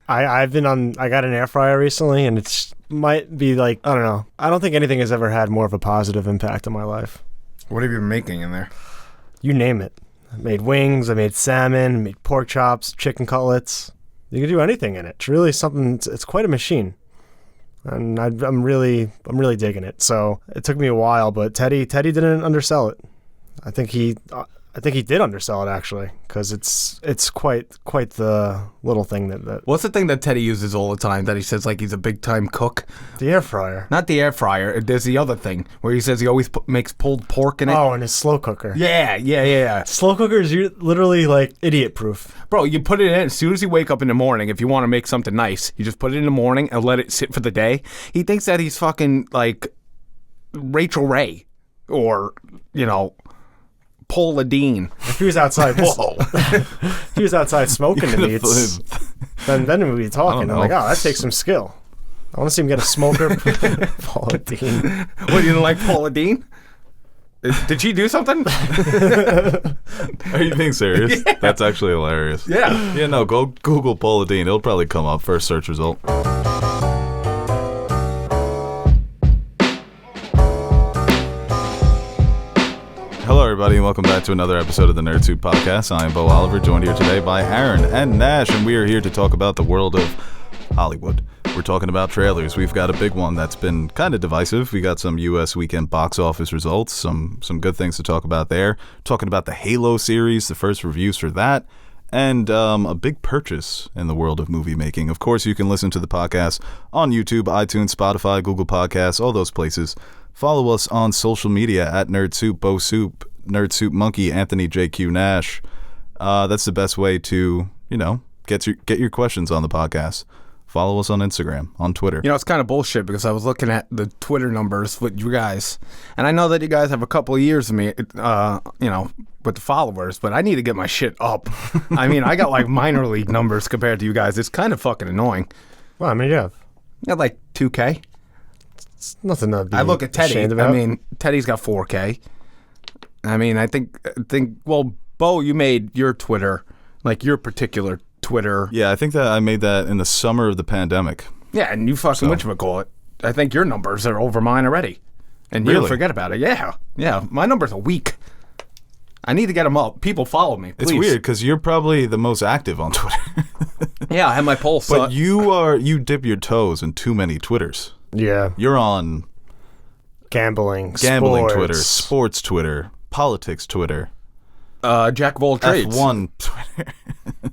I got an air fryer recently, and it's might be like, I don't know. I don't think anything has ever had more of a positive impact on my life. What have you been making in there? You name it. I made wings, I made salmon, I made pork chops, chicken cutlets. You can do anything in it. It's really something, it's quite a machine. And I'm really digging it. So it took me a while, but Teddy didn't undersell it. I think he did undersell it, actually, because it's quite the little thing that. What's the thing that Teddy uses all the time that he says like he's a big time cook? The air fryer. Not the air fryer. There's the other thing where he says he always makes pulled pork in it. Oh, and his slow cooker. Yeah. Slow cooker is literally like idiot proof. Bro, you put it in as soon as you wake up in the morning. If you want to make something nice, you just put it in the morning and let it sit for the day. He thinks that he's fucking like Rachel Ray or Paula Dean. If he was outside, if he was outside smoking the meats, then we'd be talking. I'm like, oh, that takes some skill. I want to see him get a smoker. Paula Dean. What, you didn't like Paula Dean? Did she do something? Are you being serious? Yeah. That's actually hilarious. Yeah. Yeah, no, go Google Paula Dean. It'll probably come up first search result. Hello, everybody, and welcome back to another episode of the Nerd Soup Podcast. I am Bo Oliver, joined here today by Aaron and Nash, and we are here to talk about the world of Hollywood. We're talking about trailers. We've got a big one that's been kind of divisive. We got some U.S. weekend box office results, some good things to talk about there. Talking about the Halo series, the first reviews for that, and a big purchase in the world of movie making. Of course, you can listen to the podcast on YouTube, iTunes, Spotify, Google Podcasts, all those places. Follow us on social media at Nerd Soup, Bo Soup, Nerd Soup Monkey, Anthony JQ Nash. That's the best way to, get your questions on the podcast. Follow us on Instagram, on Twitter. It's kind of bullshit because I was looking at the Twitter numbers with you guys, and I know that you guys have a couple of years of me, with the followers, but I need to get my shit up. I mean, I got like minor league numbers compared to you guys. It's kind of fucking annoying. Well, I mean, yeah. I got like 2K. It's nothing to be I look at Teddy. ashamed about. I mean, Teddy's got 4K. I mean, I think. Well, Bo, you made your Twitter, like your particular Twitter. Yeah, I think that I made that in the summer of the pandemic. Yeah, and you fucking whatchamacallit. I think your numbers are over mine already. And Really? you forget about it. Yeah. My numbers are weak. I need to get them up. People follow me, please. It's weird because you're probably the most active on Twitter. Yeah, I have my pulse. But you dip your toes in too many Twitters. Yeah. You're on Gambling gambling sports. Twitter, sports Twitter, politics Twitter, Jack of all trades. F1 Twitter.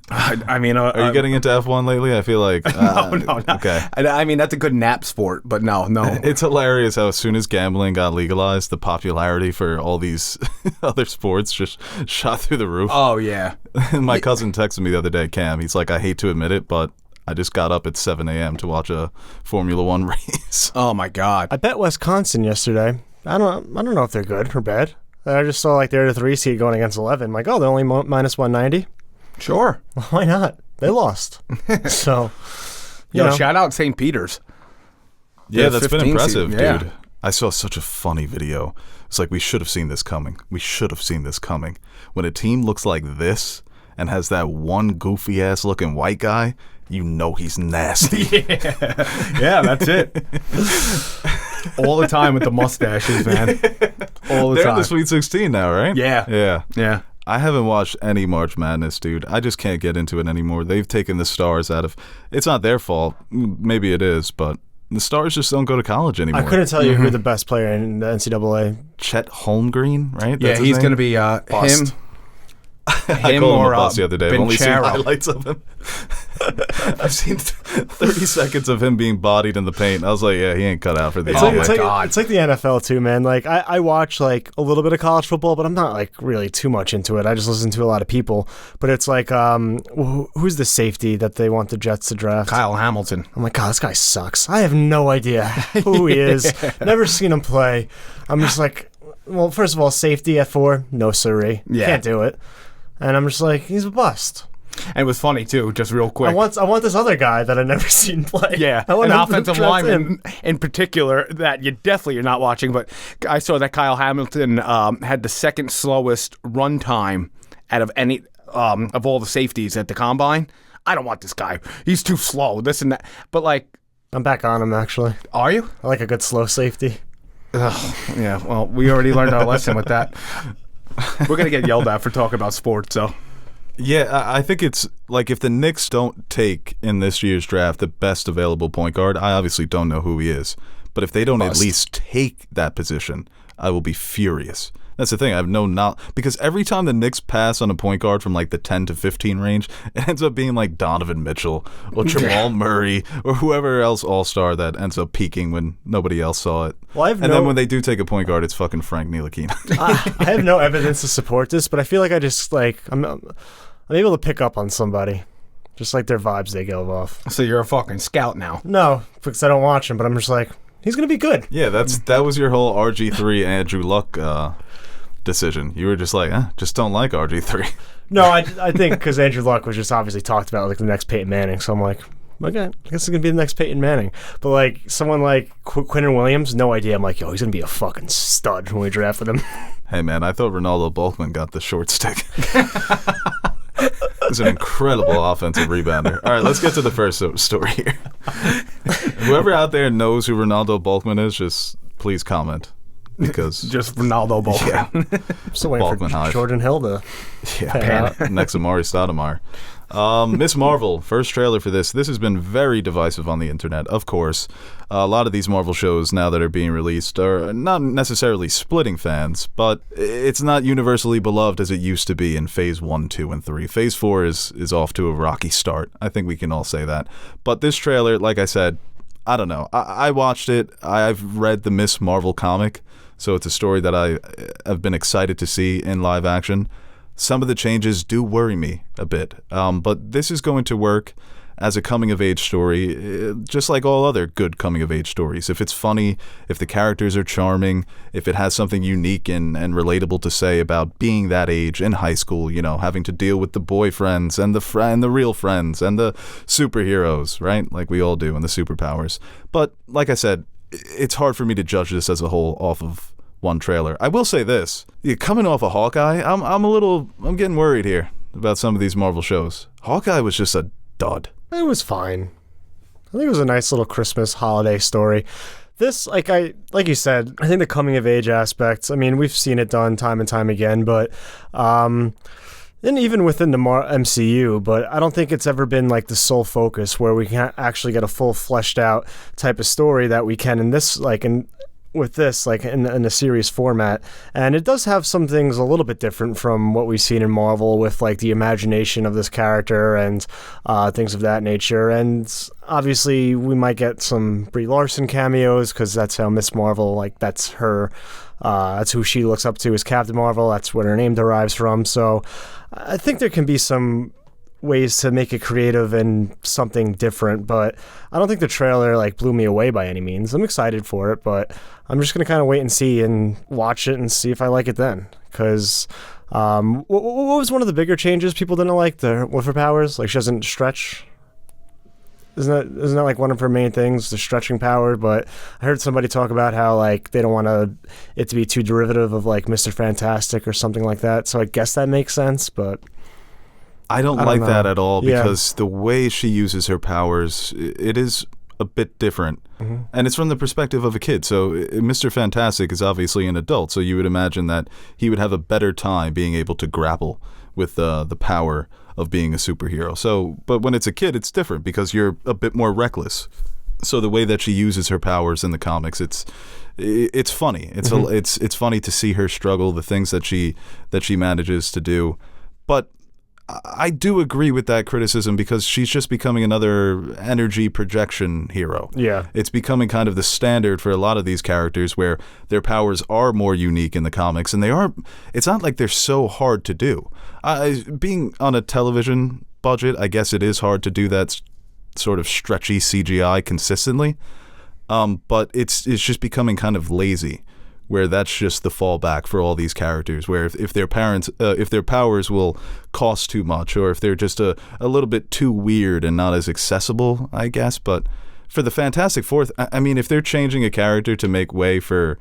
I mean, Are you getting into F1 lately? I feel like no. Okay. I mean, that's a good nap sport, but no. It's hilarious how as soon as gambling got legalized, the popularity for all these other sports just shot through the roof. Oh yeah. My cousin texted me the other day, Cam. He's like, I hate to admit it, but I just got up at 7 a.m. to watch a Formula One race. Oh my God. I bet Wisconsin yesterday. I don't know if they're good or bad. I just saw like they're the 3 seed going against 11. I'm like, oh, they're only minus 190. Sure. Well, why not? They lost. So, shout out St. Peter's. Yeah, that's been impressive, season. Yeah. dude. I saw such a funny video. It's like, we should have seen this coming. When a team looks like this and has that one goofy-ass looking white guy, you know he's nasty. Yeah, that's it. All the time with the mustaches, man. All the They're time. in the Sweet 16 now, right? Yeah. I haven't watched any March Madness, dude. I just can't get into it anymore. They've taken the stars out of... It's not their fault. Maybe it is, but the stars just don't go to college anymore. I couldn't tell you who the best player in the NCAA. Chet Holmgreen, right? Yeah, he's going to be Bust. him. I called him a boss the other day. I've only seen Benchero. highlights of him. I've seen 30 seconds of him being bodied in the paint. I was like, yeah, he ain't cut out for this. It's like the NFL too, man. Like I watch like a little bit of college football, but I'm not like really too much into it. I just listen to a lot of people. But it's like, who's the safety that they want the Jets to draft? Kyle Hamilton. I'm like, God, this guy sucks. I have no idea who he is. Never seen him play. I'm just like, well, first of all, safety at 4, no siree. Yeah. Can't do it. And I'm just like, he's a bust. And it was funny too, just real quick. I want this other guy that I've never seen play. Yeah, I want an him to offensive draft lineman him. in particular that you definitely are not watching. But I saw that Kyle Hamilton had the second slowest run time out of any of all the safeties at the combine. I don't want this guy. He's too slow, this and that. But, like... I'm back on him, actually. Are you? I like a good slow safety. Ugh, yeah, well, we already learned our lesson with that. We're going to get yelled at for talking about sports, so... Yeah, I think it's like if the Knicks don't take in this year's draft the best available point guard, I obviously don't know who he is. But if they don't at least take that position, I will be furious. That's the thing. I have no knowledge. Because every time the Knicks pass on a point guard from like the 10 to 15 range, it ends up being like Donovan Mitchell or Jamal Murray or whoever else all-star that ends up peaking when nobody else saw it. Well, then when they do take a point guard, it's fucking Frank Ntilikina. I have no evidence to support this, but I feel like I just like I'm able to pick up on somebody. Just like their vibes they give off. So you're a fucking scout now. No, because I don't watch him, but I'm just like, he's going to be good. Yeah, that was your whole RG3 Andrew Luck decision. You were just like, just don't like RG3. No, I think because Andrew Luck was just obviously talked about like the next Peyton Manning, so I'm like, okay, I guess it's going to be the next Peyton Manning. But like someone like Quinton Williams, no idea. I'm like, yo, he's going to be a fucking stud when we drafted him. Hey man, I thought Ronaldo Bulkman got the short stick. He's an incredible offensive rebounder. All right, let's get to the first story here. Whoever out there knows who Ronaldo Bulkman is, just please comment. Because just Ronaldo Bulkman. Yeah. Still waiting for Jordan Hill to pan out. Next to Amari Stoudemire. Miss Marvel, first trailer for this. This has been very divisive on the internet, of course. A lot of these Marvel shows now that are being released are not necessarily splitting fans, but it's not universally beloved as it used to be in Phase 1, 2, and 3. Phase 4 is off to a rocky start. I think we can all say that. But this trailer, like I said, I don't know. I watched it. I've read the Miss Marvel comic, so it's a story that I have been excited to see in live action. Some of the changes do worry me a bit, but this is going to work as a coming-of-age story, just like all other good coming-of-age stories. If it's funny, if the characters are charming, if it has something unique and relatable to say about being that age in high school, you know, having to deal with the boyfriends and the real friends and the superheroes, right? Like we all do, and the superpowers. But like I said, it's hard for me to judge this as a whole off of one trailer. I will say this, coming off of Hawkeye, I'm getting worried here about some of these Marvel shows. Hawkeye was just a dud. It was fine. I think it was a nice little Christmas holiday story. This, like you said, I think the coming of age aspects, I mean, we've seen it done time and time again, but and even within the MCU, but I don't think it's ever been like the sole focus where we can actually get a full fleshed out type of story that we can in this, with this, like in a series format. And it does have some things a little bit different from what we've seen in Marvel with like the imagination of this character and things of that nature. And obviously we might get some Brie Larson cameos because that's how Miss Marvel, like that's her, that's who she looks up to as Captain Marvel. That's where her name derives from. So I think there can be some ways to make it creative and something different, but I don't think the trailer like blew me away by any means. I'm excited for it, but I'm just gonna kind of wait and see and watch it and see if I like it then. Because what was one of the bigger changes people didn't like with her powers? Like she doesn't stretch. Isn't that like one of her main things, the stretching power? But I heard somebody talk about how like they don't want it to be too derivative of like Mr. Fantastic or something like that. So I guess that makes sense, but I don't like that at all because the way she uses her powers, it is a bit different. Mm-hmm. And it's from the perspective of a kid. So Mr. Fantastic is obviously an adult, so you would imagine that he would have a better time being able to grapple with the power of being a superhero. So, but when it's a kid, it's different because you're a bit more reckless. So the way that she uses her powers in the comics, it's funny. It's funny to see her struggle, the things that she manages to do. But I do agree with that criticism because she's just becoming another energy projection hero. Yeah. It's becoming kind of the standard for a lot of these characters where their powers are more unique in the comics, and it's not like they're so hard to do. Being on a television budget, I guess it is hard to do that sort of stretchy CGI consistently, but it's just becoming kind of lazy, where that's just the fallback for all these characters, where if their powers will cost too much, or if they're just a little bit too weird and not as accessible, I guess. But for the Fantastic Four, I mean, if they're changing a character to make way for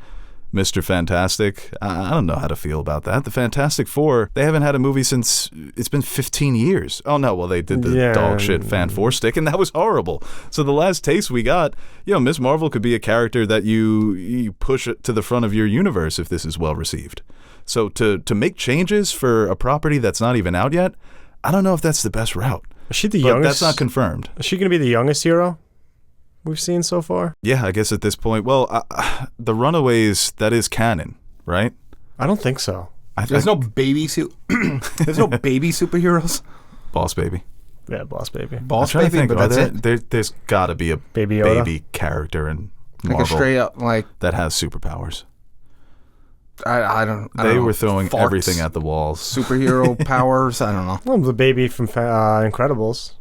Mr. Fantastic. I don't know how to feel about that. The Fantastic Four, they haven't had a movie since it's been 15 years. Oh, no, well, they did the dog shit Fan Four stick, and that was horrible. So the last taste we got, Ms. Marvel could be a character that you push it to the front of your universe if this is well received. So to make changes for a property that's not even out yet, I don't know if that's the best route. Is she the youngest? That's not confirmed. Is she going to be the youngest hero we've seen so far? Yeah, I guess at this point. Well, the Runaways, that is canon, right? I don't think so. There's no baby There's no baby superheroes. Boss Baby. Yeah, Boss Baby. Boss Baby, but that's it. There's got to be a Baby Yoda? baby character in Marvel Like a straight up, like, that has superpowers. I don't They know. were throwing Farts, everything at the walls. superhero powers. I don't know. Well, the baby from Incredibles.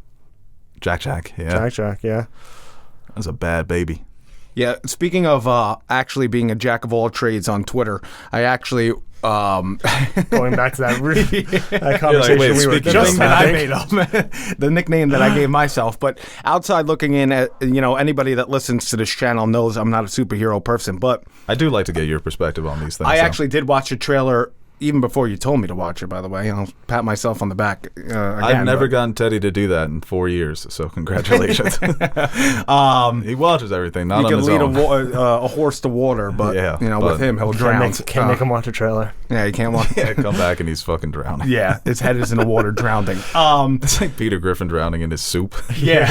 Jack, yeah. Jack, yeah. That's a bad baby. Yeah, speaking of actually being a jack of all trades on Twitter, I actually Going back to that conversation wait, we were speaking just of- that I having. made up, the nickname that I gave myself. But outside looking in, at anybody that listens to this channel knows I'm not a superhero person. But I do like to get your perspective on these things. I so. actually did watch the trailer even before you told me to watch it. By the way, I'll pat myself on the back. Again, I've never gotten Teddy to do that in 4 years, so congratulations. He watches everything, not You on can his lead own. a horse to water, but Yeah, with him he'll drown. Can't make him watch a trailer. Yeah, you can't watch. Yeah, come back and he's fucking drowning. Yeah, his head is in the water, drowning. It's like Peter Griffin drowning in his soup. Yeah.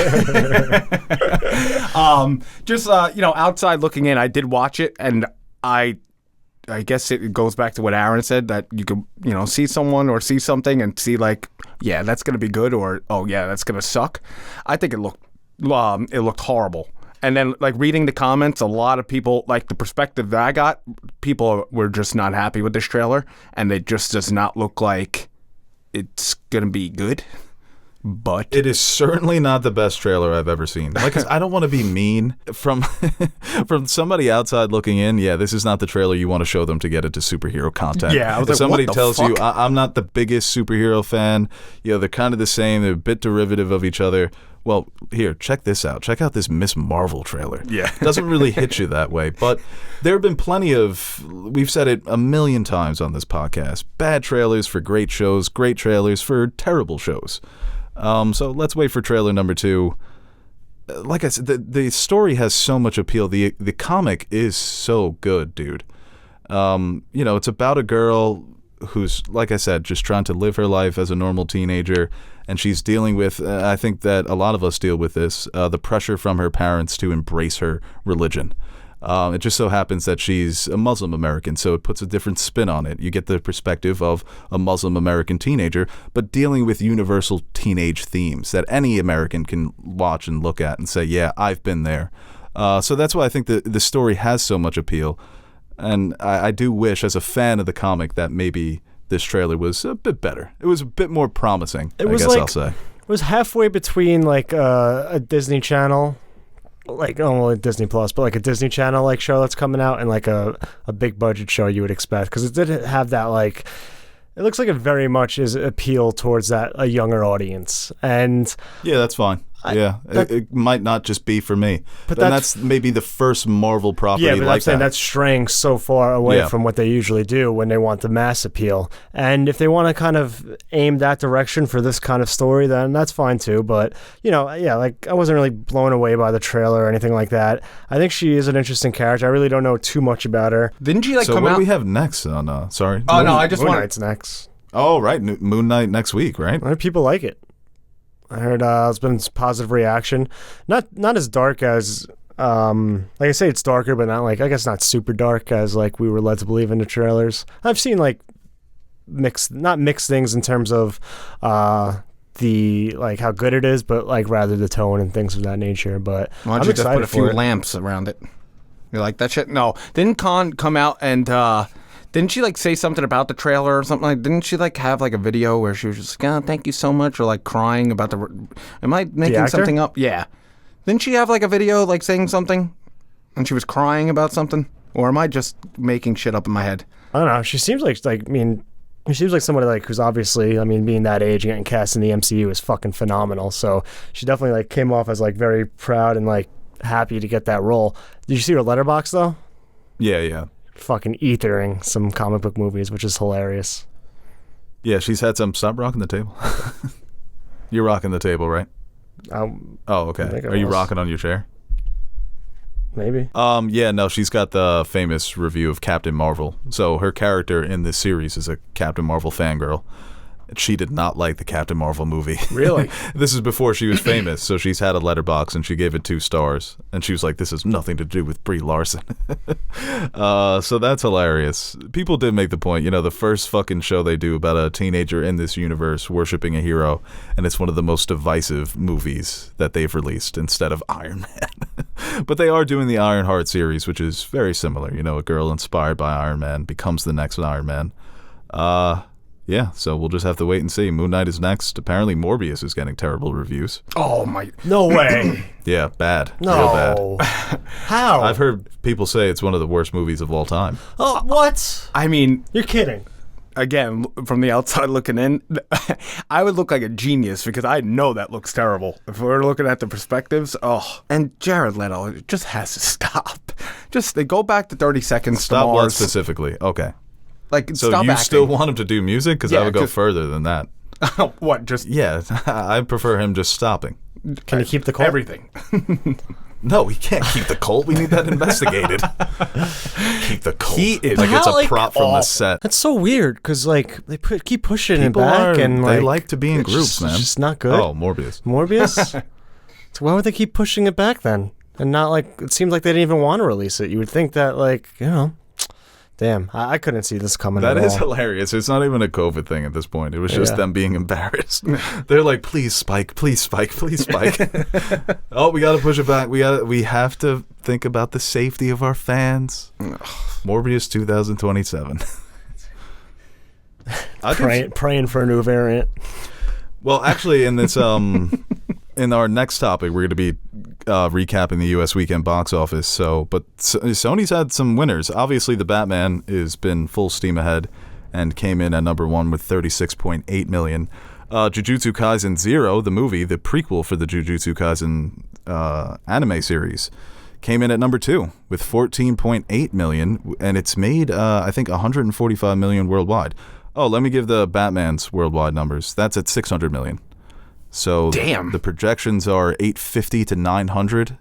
Just outside looking in, I did watch it, and I guess it goes back to what Aaron said, that you could see someone or see something and see like, yeah, that's gonna be good, or oh yeah, that's gonna suck. I think it looked horrible. And then, like, reading the comments, a lot of people, like, the perspective that I got, people were just not happy with this trailer, and it just does not look like it's gonna be good. But It is certainly not the best trailer I've ever seen. Like, I don't want to be mean from somebody outside looking in. Yeah, this is not the trailer you want to show them to get into superhero content. Yeah, I was if like, somebody what the tells you fuck? I'm not the biggest superhero fan, they're kind of the same, they're a bit derivative of each other. Well, here, check this out. Check out this Miss Marvel trailer. Yeah. It doesn't really hit you that way, but there have been plenty of, we've said it a million times on this podcast, bad trailers for great shows, great trailers for terrible shows. So let's wait for trailer number 2. Like I said, the story has so much appeal. The comic is so good, dude. It's about a girl who's, like I said, just trying to live her life as a normal teenager, and she's dealing with, I think that a lot of us deal with this, the pressure from her parents to embrace her religion. It just so happens that she's a Muslim American, so it puts a different spin on it. You get the perspective of a Muslim American teenager, but dealing with universal teenage themes that any American can watch and look at and say, yeah, I've been there. So that's why I think the story has so much appeal. And I do wish, as a fan of the comic, that maybe this trailer was a bit better. It was a bit more promising, I'll say. It was halfway between like a Disney Channel, like Disney Plus, but like a Disney Channel like show that's coming out, and like a big budget show you would expect, because it did have that, like, it looks like it very much is appeal towards a younger audience. And yeah, that's fine. It might not just be for me, but that's maybe the first Marvel property. Yeah, but like I'm saying that. that's straying so far away from what they usually do when they want the mass appeal. And if they want to kind of aim that direction for this kind of story, then that's fine too. But like, I wasn't really blown away by the trailer or anything like that. I think she is an interesting character. I really don't know too much about her. didn't she so come what out? do we have next on? Sorry. Oh no, I just Moon want. Knight's next. Oh right, Moon Knight next week, right? I heard people like it. I heard it's been positive reaction. Not as dark as, like I say, it's darker, but not like, I guess not super dark as like we were led to believe in the trailers. I've seen like not mixed things in terms of the like how good it is, but like rather the tone and things of that nature. But Why I'm don't you just excited put a few for it. lamps around it? You like that shit? No. Didn't Khan come out and didn't she like say something about the trailer or something? Like, didn't she like have like a video where she was just like, oh, thank you so much, or like crying about the? Am I making actor? something up? Yeah. Didn't she have like a video like saying something, and she was crying about something? Or am I just making shit up in my head? I don't know. She seems like she seems like somebody like who's obviously, being that age and getting cast in the MCU is fucking phenomenal. So she definitely like came off as like very proud and like happy to get that role. Did you see her letterbox though? Yeah. fucking ethering some comic book movies, which is hilarious. Yeah, she's had some. Stop rocking the table. You're rocking the table, right? Oh, okay. Are you rocking on your chair? Maybe. Yeah, no, she's got the famous review of Captain Marvel. So her character in this series is a Captain Marvel fangirl. She did not like the Captain Marvel movie. Really? This is before she was famous, so she's had a letterbox and she gave it 2 stars. And she was like, this has nothing to do with Brie Larson. So that's hilarious. People did make the point, the first fucking show they do about a teenager in this universe worshiping a hero, and it's one of the most divisive movies that they've released instead of Iron Man. But they are doing the Ironheart series, which is very similar. A girl inspired by Iron Man becomes the next Iron Man. Yeah, so we'll just have to wait and see. Moon Knight is next. Apparently Morbius is getting terrible reviews. Oh my! No way. Yeah, bad. No. Real bad. How? I've heard people say it's one of the worst movies of all time. Oh, what? I mean, You're kidding. again, from the outside looking in, I would look like a genius because I know that looks terrible. If we're looking at the perspectives, and Jared Leto, it just has to stop. Just they go back to 30 seconds. Stop to what Mars. Specifically? Okay. Like, So stop you acting. still want him to do music? Because I Yeah, would go just- further than that. What? Just Yeah, I prefer him just stopping. Can you keep the call? everything. No, we can't keep the cult. We need that investigated. Keep the cult. He is- like it's How, a prop from the set. That's so weird because they keep pushing People it back are, and they like to be in it's groups, just, man. It's just not good. Oh, Morbius. Morbius. So why would they keep pushing it back then? And not it seemed like they didn't even want to release it. You would think that damn, I couldn't see this coming. That at is all. hilarious. It's not even a COVID thing at this point. It was just Yeah. them being embarrassed. They're like, please spike, please spike, please spike. Oh, we got to push it back. We have to think about the safety of our fans. Morbius 2027. Praying for a new variant. Well, actually, in this in our next topic, we're going to be recapping the U.S. weekend box office. But Sony's had some winners. Obviously, The Batman has been full steam ahead and came in at number 1 with $36.8 million. Jujutsu Kaisen 0, the movie, the prequel for the Jujutsu Kaisen anime series, came in at number 2 with $14.8 million, and it's made, I think, $145 million worldwide. Oh, let me give the Batman's worldwide numbers. That's at $600 million. So Damn. The projections are 850 to 900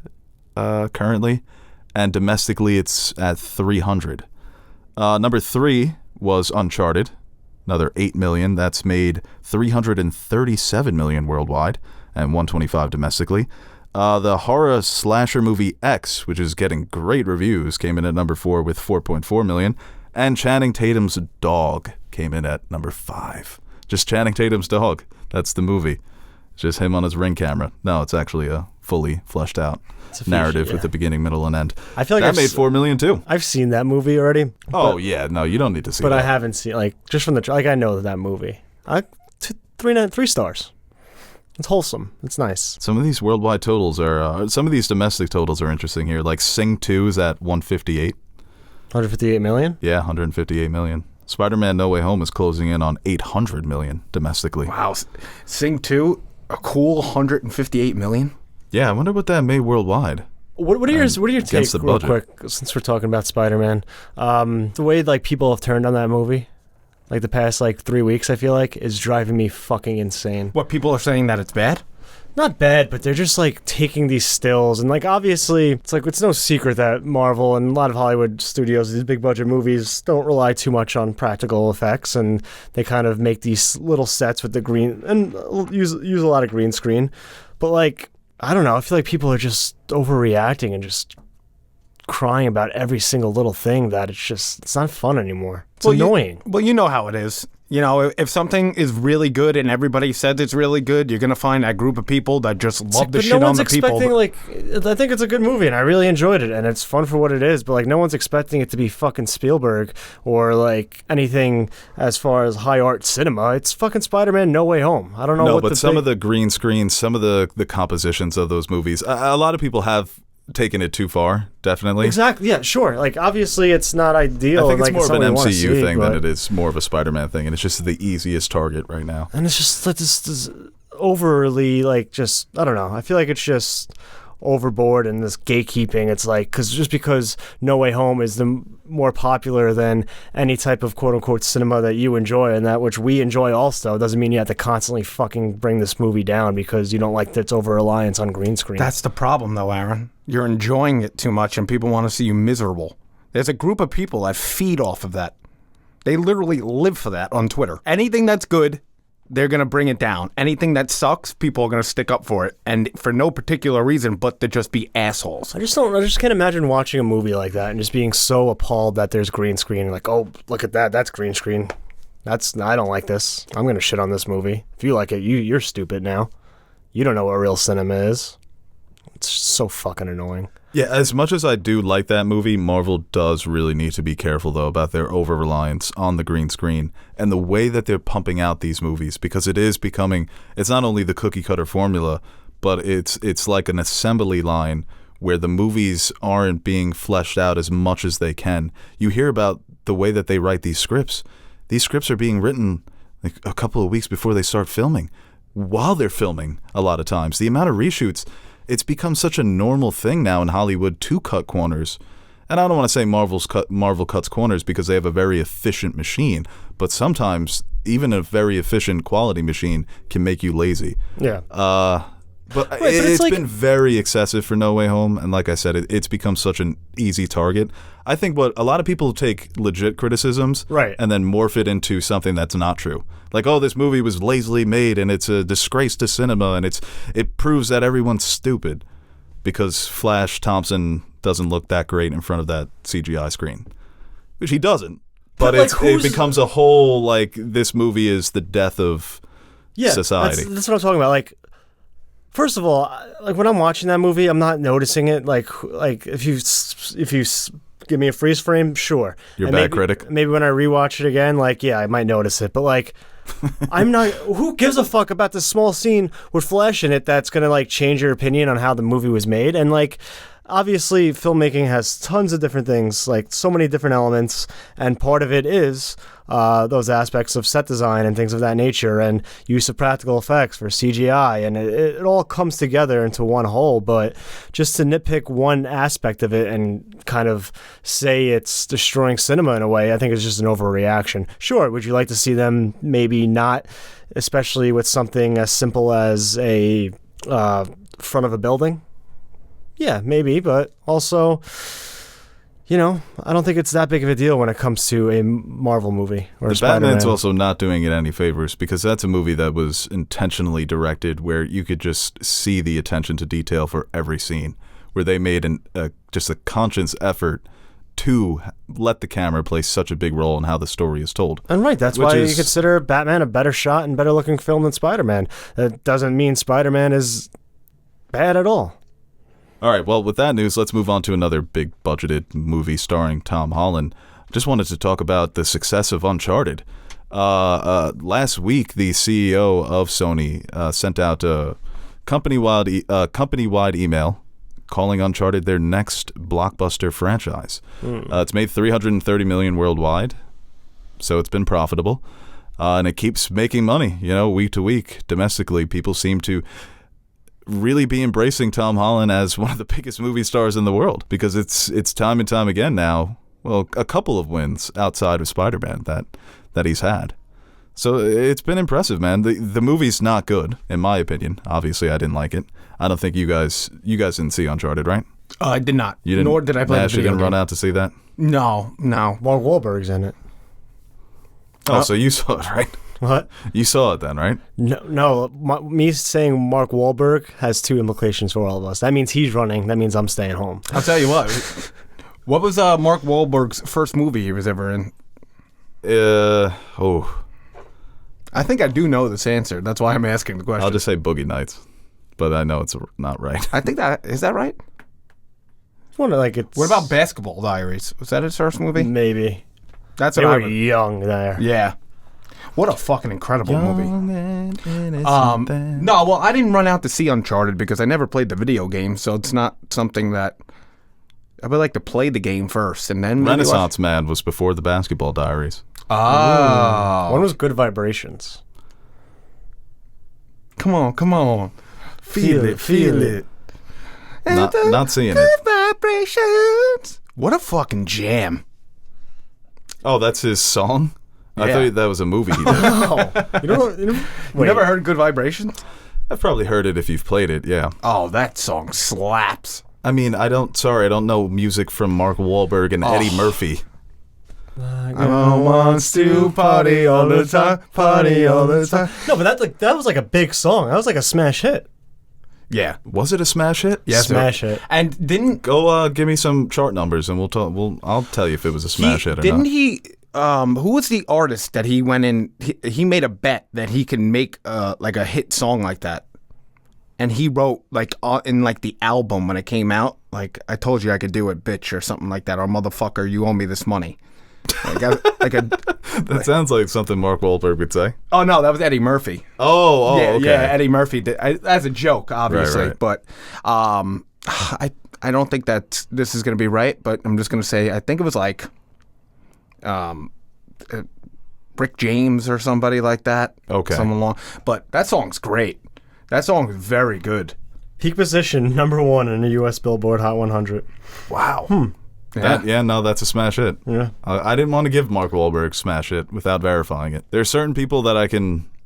currently, and domestically it's at 300. Number 3 was Uncharted, another 8 million. That's made 337 million worldwide and 125 domestically. The horror slasher movie X, which is getting great reviews, came in at number 4 with 4.4 million, and Channing Tatum's Dog came in at number 5. Just Channing Tatum's Dog. That's the movie. Just him on his Ring camera. No, it's actually a fully fleshed out narrative with the beginning, middle, and end. I feel like that made $4 million too. I've seen that movie already. Oh yeah, no, you don't need to see. But that. I haven't seen just from the I know that movie. 3 stars. It's wholesome. It's nice. Some of these worldwide totals are. Some of these domestic totals are interesting here. Like Sing 2 is at 158. 158 million. Yeah, 158 million. Spider-Man No Way Home is closing in on 800 million domestically. Wow. Sing 2, a cool 158 million. Yeah, I wonder what that made worldwide. What are your takes the real budget. quick since we're talking about Spider-Man? The way people have turned on that movie, the past 3 weeks, I feel like is driving me fucking insane. What, people are saying that it's bad? Not bad, but they're just taking these stills and obviously it's no secret that Marvel and a lot of Hollywood studios, these big budget movies, don't rely too much on practical effects, and they kind of make these little sets with the green and use a lot of green screen. But I don't know, I feel like people are just overreacting and just crying about every single little thing that it's not fun anymore. It's annoying. You know how it is. If something is really good and everybody says it's really good, you're going to find that group of people that just love the shit on the people. I think it's a good movie and I really enjoyed it and it's fun for what it is, but no one's expecting it to be fucking Spielberg or anything as far as high art cinema. It's fucking Spider-Man No Way Home. I don't know No, but some of the green screens, some of the compositions of those movies, a lot of people have taken it too far, definitely. Exactly, yeah, sure. Obviously it's not ideal. I think it's more of an something we wanna MCU see, thing but- than it is more of a Spider-Man thing, and it's just the easiest target right now. And it's just this overly I don't know. I feel like it's just overboard and this gatekeeping. It's like, because No Way Home is the more popular than any type of quote unquote cinema that you enjoy and that which we enjoy also, doesn't mean you have to constantly fucking bring this movie down because you don't like its over reliance on green screen. That's the problem, though, Aaron. You're enjoying it too much, and people want to see you miserable. There's a group of people that feed off of that. They literally live for that on Twitter. Anything that's good, they're going to bring it down. Anything that sucks, people are going to stick up for it. And for no particular reason, but to just be assholes. I just can't imagine watching a movie like that and just being so appalled that there's green screen. Like, oh, look at that. That's green screen. I don't like this. I'm going to shit on this movie. If you like it, you're stupid now. You don't know what real cinema is. It's so fucking annoying. Yeah, as much as I do like that movie, Marvel does really need to be careful, though, about their over-reliance on the green screen and the way that they're pumping out these movies, because it is becoming, it's not only the cookie-cutter formula, but it's like an assembly line where the movies aren't being fleshed out as much as they can. You hear about the way that they write these scripts. These scripts are being written like a couple of weeks before they start filming, while they're filming a lot of times. The amount of reshoots... It's become such a normal thing now in Hollywood to cut corners. And I don't want to say Marvel cuts corners because they have a very efficient machine, but sometimes even a very efficient quality machine can make you lazy. Yeah. But it's been very excessive for No Way Home, and like I said, it's become such an easy target. I think what a lot of people take legit criticisms and then morph it into something that's not true. Like, oh, this movie was lazily made, and it's a disgrace to cinema, and it proves that everyone's stupid because Flash Thompson doesn't look that great in front of that CGI screen, which he doesn't. But it becomes a whole, like, this movie is the death of society. That's what I'm talking about. Like, first of all, like when I'm watching that movie, I'm not noticing it. Like if you give me a freeze frame, sure. You're a bad critic. Maybe when I rewatch it again, like I might notice it. But like, I'm not. Who gives a fuck about this small scene with Flash in it that's gonna like change your opinion on how the movie was made? And like, obviously, filmmaking has tons of different things, like so many different elements, and part of it is those aspects of set design and things of that nature, and use of practical effects for CGI, and it all comes together into one whole. But just to nitpick one aspect of it and kind of say it's destroying cinema in a way, I think is just an overreaction. Sure, would you like to see them maybe not, especially with something as simple as a front of a building? Yeah, maybe, but also, I don't think it's that big of a deal when it comes to a Marvel movie or a Spider-Man. Batman's also not doing it any favors because that's a movie that was intentionally directed where you could just see the attention to detail for every scene, where they made just a conscious effort to let the camera play such a big role in how the story is told. And that's why you consider Batman a better shot and better looking film than Spider-Man. That doesn't mean Spider-Man is bad at all. All right, well, with that news, let's move on to another big budgeted movie starring Tom Holland. Just wanted to talk about the success of Uncharted. Last week, the CEO of Sony sent out a company-wide email calling Uncharted their next blockbuster franchise. It's made $330 million worldwide, so it's been profitable, and it keeps making money. Week to week, domestically, people seem to really be embracing Tom Holland as one of the biggest movie stars in the world, because it's time and time again now, well, a couple of wins outside of Spider-Man that he's had. So it's been impressive, man. The movie's not good, in my opinion. Obviously, I didn't like it. I don't think you guys didn't see Uncharted, right? I did not. You didn't, nor did I play the video you didn't game. Run out to see that? No. Mark Wahlberg's in it. Oh, so you saw it, right? What? You saw it then, right? No. Me saying Mark Wahlberg has two implications for all of us. That means he's running. That means I'm staying home. I'll tell you what. What was Mark Wahlberg's first movie he was ever in? I think I do know this answer. That's why I'm asking the question. I'll just say Boogie Nights, but I know it's not right. I think is that right? What about Basketball Diaries? Was that his first movie? Maybe. That's what I were young there. Yeah. What a fucking incredible movie. No, well, I didn't run out to see Uncharted because I never played the video game, so it's not something that I would like to play the game first and then Renaissance Man was before the Basketball Diaries. Oh. One was Good Vibrations. Come on. Feel it. Not seeing it. Vibrations. What a fucking jam. Oh, that's his song? I Yeah. thought that was a movie he did. Oh, You never heard Good Vibrations? I've probably heard it if you've played it, yeah. Oh, that song slaps. I mean, I don't know music from Mark Wahlberg and Eddie Murphy. I wants to party all the time, party all the time. No, but that was like a big song. That was like a smash hit. Yeah. Was it a smash hit? Yes, Smash hit. And didn't Go give me some chart numbers and we'll talk. I'll tell you if it was a smash hit or didn't not. he who was the artist that he went in he made a bet that he can make like a hit song like that. And he wrote like in like the album when it came out, like I told you I could do it, bitch, or something like that, or motherfucker, you owe me this money. That sounds like something Mark Wahlberg would say. Oh no, that was Eddie Murphy. Oh, yeah, okay. yeah, Eddie Murphy did. As a joke, obviously, Right. but I don't think that this is going to be right. But I'm just going to say I think it was like Rick James or somebody like that. Okay. Someone long. But that song's great. That song is very good. Peak position #1 in the U.S. Billboard Hot 100. Wow. That's a smash hit. Yeah. I didn't want to give Mark Wahlberg smash hit without verifying it. There are certain people that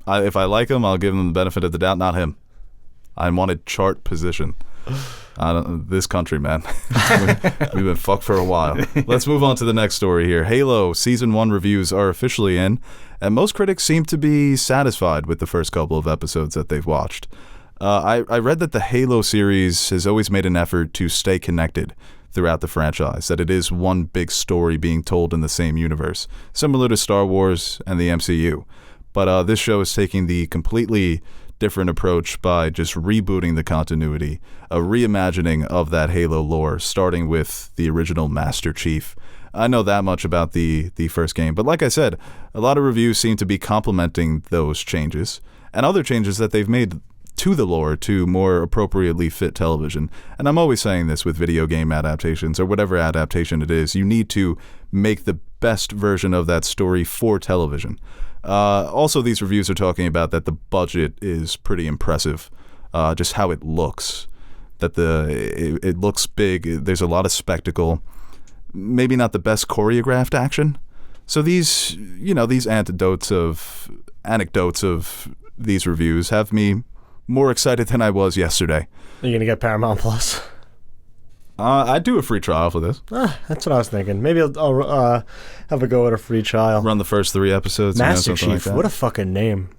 if I like them, I'll give them the benefit of the doubt. Not him. I wanted chart position. This country, man. We've been fucked for a while. Let's move on to the next story here. Halo Season 1 reviews are officially in, and most critics seem to be satisfied with the first couple of episodes that they've watched. I read that the Halo series has always made an effort to stay connected throughout the franchise, that it is one big story being told in the same universe, similar to Star Wars and the MCU. But this show is taking the completely different approach by just rebooting the continuity, a reimagining of that Halo lore, starting with the original Master Chief. I know that much about the first game, but like I said, a lot of reviews seem to be complimenting those changes and other changes that they've made to the lore to more appropriately fit television. And I'm always saying this with video game adaptations or whatever adaptation it is, you need to make the best version of that story for television. Also, these reviews are talking about that the budget is pretty impressive, just how it looks, that it looks big, there's a lot of spectacle, maybe not the best choreographed action. So these anecdotes of these reviews have me more excited than I was yesterday. Are you going to get Paramount Plus? I'd do a free trial for this. That's what I was thinking. Maybe I'll have a go at a free trial. Run the first 3 episodes. Master something like Chief. that. What a fucking name.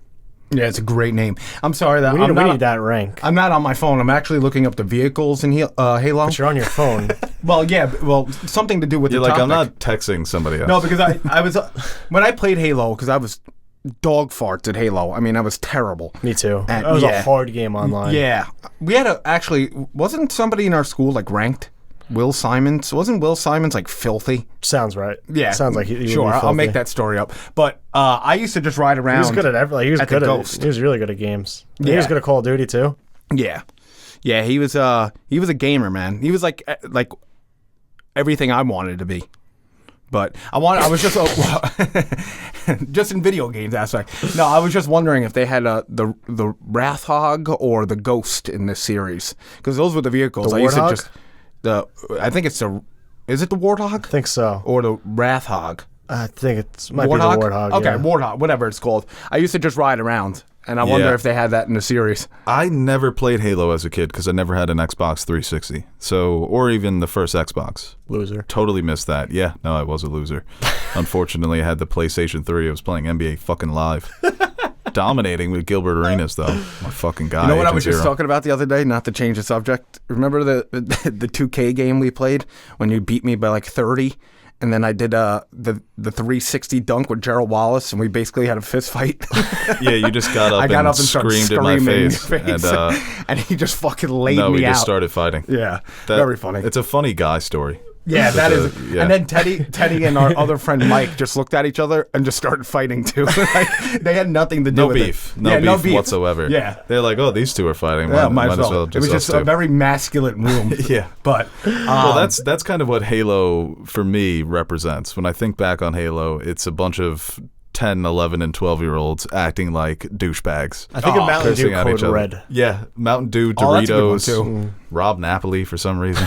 Yeah, it's a great name. I'm sorry that We need I'm that rank. I'm not on my phone. I'm actually looking up the vehicles in Halo. But you're on your phone. Well, something to do with You're the like, topic. I'm not texting somebody else. No, because I was when I played Halo, because I was dog farts at Halo. I mean, I was terrible. Me too. And- That was yeah. a hard game online. Yeah, we had wasn't somebody in our school like ranked? Will Simons? Wasn't Will Simons like filthy? Sounds right. Yeah, Sounds like he sure. would be I'll make filthy. that story up. But I used to just ride around. He was good at everything. He was at the good at Ghost. He was really good at games. He Yeah. was good at Call of Duty too. Yeah, he was a gamer, man. He was like everything I wanted to be. But I was just just in video games aspect. No, I was just wondering if they had the Wrathhog or the Ghost in this series, because those were the vehicles. The I used to Warthog? just I think it's is it the Warthog I think so. or the Wrathhog? I think it might be the Warthog. Okay, yeah. Warthog, whatever it's called. I used to just ride around, and I wonder Yeah. if they had that in the series. I never played Halo as a kid because I never had an Xbox 360. Or even the first Xbox. Loser. Totally missed that. Yeah, no, I was a loser. Unfortunately, I had the PlayStation 3. I was playing NBA fucking Live. Dominating with Gilbert Arenas, though. My fucking guy. You know what I Agent was just Zero. talking about the other day? Not to change the subject. Remember the 2K game we played when you beat me by like 30, and then I did the 360 dunk with Gerald Wallace, and we basically had a fist fight. Yeah, you just got up, I got and up and started screamed at screaming my in face. your face, And, and he just fucking laid no, me we just out. started fighting. Yeah, That- very funny. It's a funny guy story. Yeah, that is. yeah. And then Teddy and our other friend Mike just looked at each other and just started fighting too. Like, they had nothing to do No with beef. it. No, Yeah, beef whatsoever. Yeah. They're like, oh, these two are fighting. Yeah, Might might as well It just was us just two. a very masculine room. Yeah. But Well, that's kind of what Halo for me represents. When I think back on Halo, it's a bunch of 10, 11, and 12-year-olds acting like douchebags. I think of Mountain Dew cursing at each Code other. Red. Yeah, Mountain Dew, Oh, that's a good one, Doritos, too. Rob Napoli for some reason.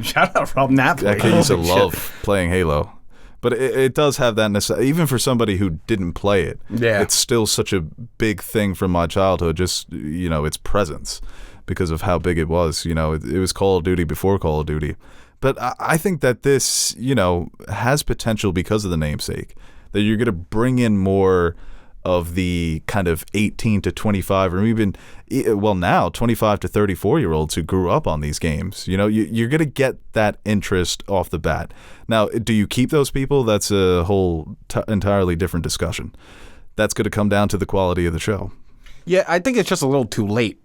Shout out Rob Napoli. That kid used to Holy shit. love playing Halo. But it does have that necessity. Even for somebody who didn't play it, Yeah. it's still such a big thing from my childhood, just, its presence because of how big it was. It was Call of Duty before Call of Duty. But I think that this, has potential because of the namesake, that you're going to bring in more of the kind of 18 to 25 or even, now 25 to 34-year-olds who grew up on these games. You're going to get that interest off the bat. Now, do you keep those people? That's a whole entirely different discussion. That's going to come down to the quality of the show. Yeah, I think it's just a little too late.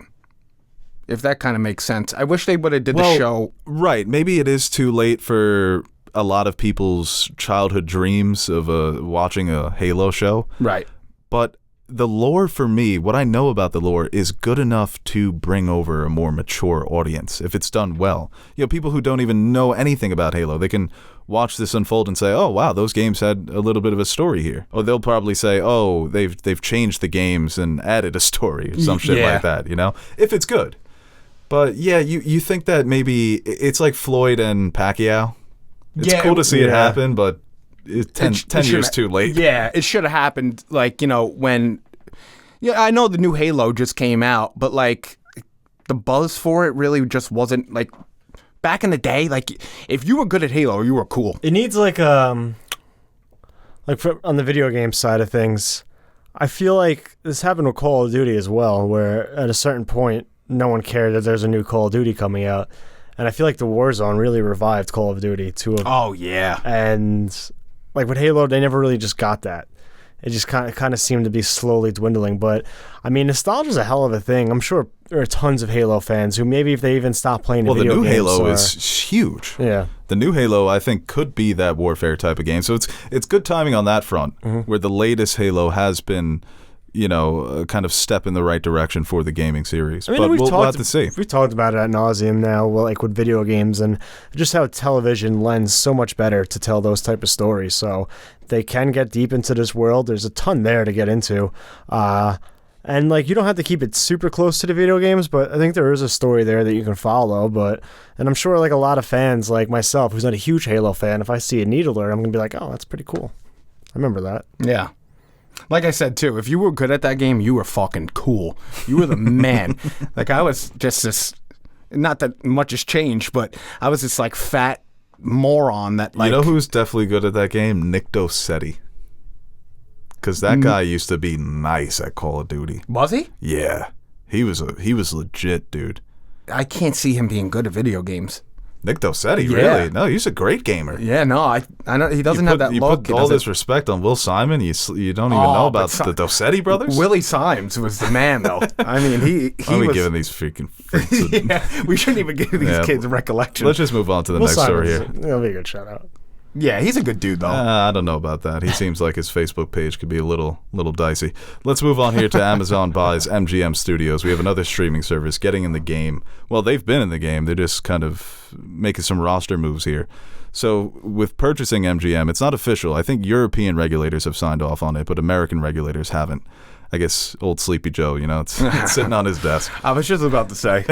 If that kind of makes sense. I wish they would have did the show. Right. Maybe it is too late for a lot of people's childhood dreams of watching a Halo show. Right. But the lore for me, what I know about the lore is good enough to bring over a more mature audience if it's done well. People who don't even know anything about Halo, they can watch this unfold and say, oh, wow, those games had a little bit of a story here. Or they'll probably say, oh, they've changed the games and added a story or some shit like that, if it's good. But yeah, you think that maybe it's like Floyd and Pacquiao. It's cool to see it happen, but it's 10 years too late. Yeah, it should have happened when... Yeah, I know the new Halo just came out, but the buzz for it really just wasn't back in the day. If you were good at Halo, you were cool. It needs on the video game side of things, I feel like this happened with Call of Duty as well, where at a certain point, no one cared that there's a new Call of Duty coming out. And I feel like the Warzone really revived Call of Duty to a... Oh, yeah. And with Halo, they never really just got that. It just kind of seemed to be slowly dwindling. But, I mean, nostalgia's a hell of a thing. I'm sure there are tons of Halo fans who maybe if they even stop playing the video games... Well, the new Halo is huge. Yeah. The new Halo, I think, could be that warfare type of game. So it's good timing on that front, where the latest Halo has been... a kind of step in the right direction for the gaming series. I mean, but we'll have to see. We've talked about it ad nauseum now, with video games and just how television lends so much better to tell those type of stories. So they can get deep into this world. There's a ton there to get into. And you don't have to keep it super close to the video games, but I think there is a story there that you can follow. And I'm sure a lot of fans like myself, who's not a huge Halo fan, if I see a needle alert, I'm going to be like, oh, that's pretty cool. I remember that. Yeah. Like I said, too, if you were good at that game, you were fucking cool. You were the man. I was just this, not that much has changed, but I was this, fat moron that, You know who's definitely good at that game? Nick Dossetti. Because that guy used to be nice at Call of Duty. Was he? Yeah. He was legit, dude. I can't see him being good at video games. Nick Dossetti, Yeah. really? No, he's a great gamer. Yeah, no, I know he doesn't have that you look. put all this respect on Will Simon. You don't even know about the Dossetti brothers. Willie Symes was the man, though. I mean, he Why are we was giving these freaking freaks yeah, we shouldn't even give these Yeah. kids a recollection. Let's just move on to the next story here. That'll be a good shout out. Yeah, he's a good dude, though. I don't know about that. He seems like his Facebook page could be a little dicey. Let's move on here to Amazon buys MGM Studios. We have another streaming service getting in the game. Well, they've been in the game. They're just kind of making some roster moves here. So with purchasing MGM, it's not official. I think European regulators have signed off on it, but American regulators haven't. I guess old Sleepy Joe, it's sitting on his desk. I was just about to say.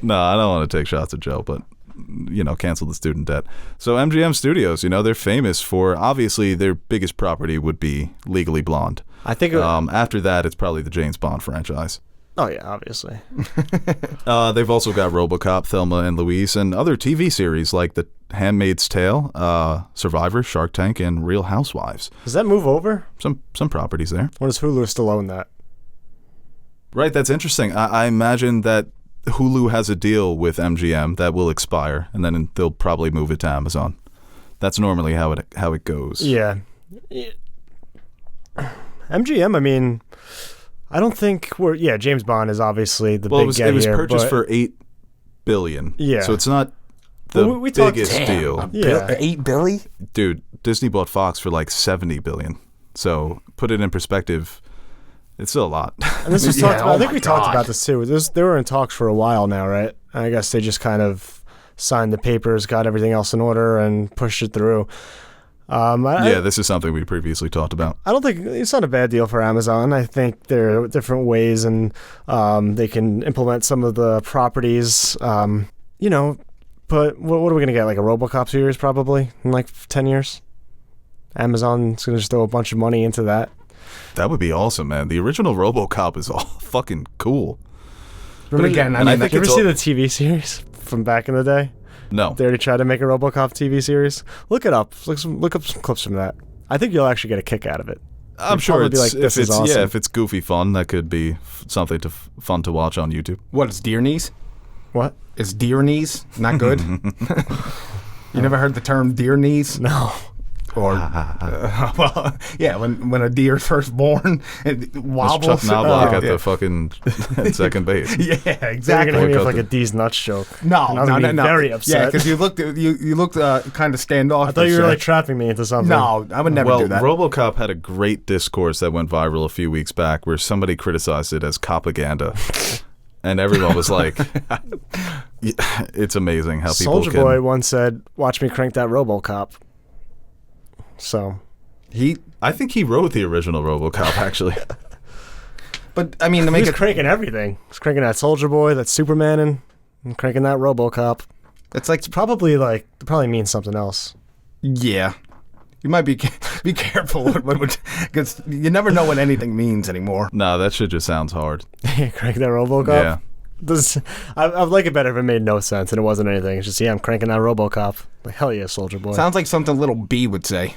No, I don't want to take shots at Joe, but cancel the student debt. So MGM Studios, they're famous for, obviously their biggest property would be Legally Blonde. I think after that, it's probably the James Bond franchise. Oh yeah, obviously. They've also got RoboCop, Thelma and Louise, and other TV series like The Handmaid's Tale, Survivor, Shark Tank, and Real Housewives. Does that move over? Some properties there. Or does Hulu still own that? Right, that's interesting. I imagine that Hulu has a deal with MGM that will expire, and then they'll probably move it to Amazon. That's normally how it goes. Yeah. MGM, I mean, I don't think James Bond is obviously the big get it was here, purchased for $8 billion. Yeah. So it's not the we talked- biggest deal. Yeah. $8 billion? Dude, Disney bought Fox for like $70 billion. So put it in perspective, it's still a lot. And this was Yeah, talked about. oh I think my we talked God. about this too. They were in talks for a while now, right? I guess they just kind of signed the papers, got everything else in order, and pushed it through. This is something we previously talked about. I don't think it's not a bad deal for Amazon. I think there are different ways, and they can implement some of the properties. But what are we going to get? Like a RoboCop series probably in like 10 years? Amazon's going to just throw a bunch of money into that. That would be awesome, man. The original RoboCop is all fucking cool. But again, I think did you ever see the TV series from back in the day? No. They already tried to make a RoboCop TV series. Look it up. Look up some clips from that. I think you'll actually get a kick out of it. I'm sure it's like, this is awesome. Yeah, if it's goofy fun, that could be something fun to watch on YouTube. What is deer knees? What? Is deer knees not good? You never heard the term deer knees? No. Or well, yeah, when a deer's first born, it wobbles. Chuck Knobloch at the fucking at second base. Yeah, exactly. You're gonna hit me with like a D's nuts joke. No. Very upset. Yeah, because you looked kind of standoffish. I thought you were like trapping me into something. No, I would never do that. RoboCop had a great discourse that went viral a few weeks back where somebody criticized it as copaganda. And everyone was like, it's amazing how people Soulja Boy once said, "Watch me crank that RoboCop." So, I think he wrote the original RoboCop, actually. But I mean, to he make was it cranking everything. He's cranking that Soulja Boy, that Superman, and cranking that RoboCop. it's like, It probably means something else. yeah, you might be careful because you never know what anything means anymore. No, that shit just sounds hard. Crank that RoboCop. Yeah. I'd like it better if it made no sense and it wasn't anything. It's just, I'm cranking that RoboCop. Like, hell yeah, Soulja Boy. Sounds like something little B would say.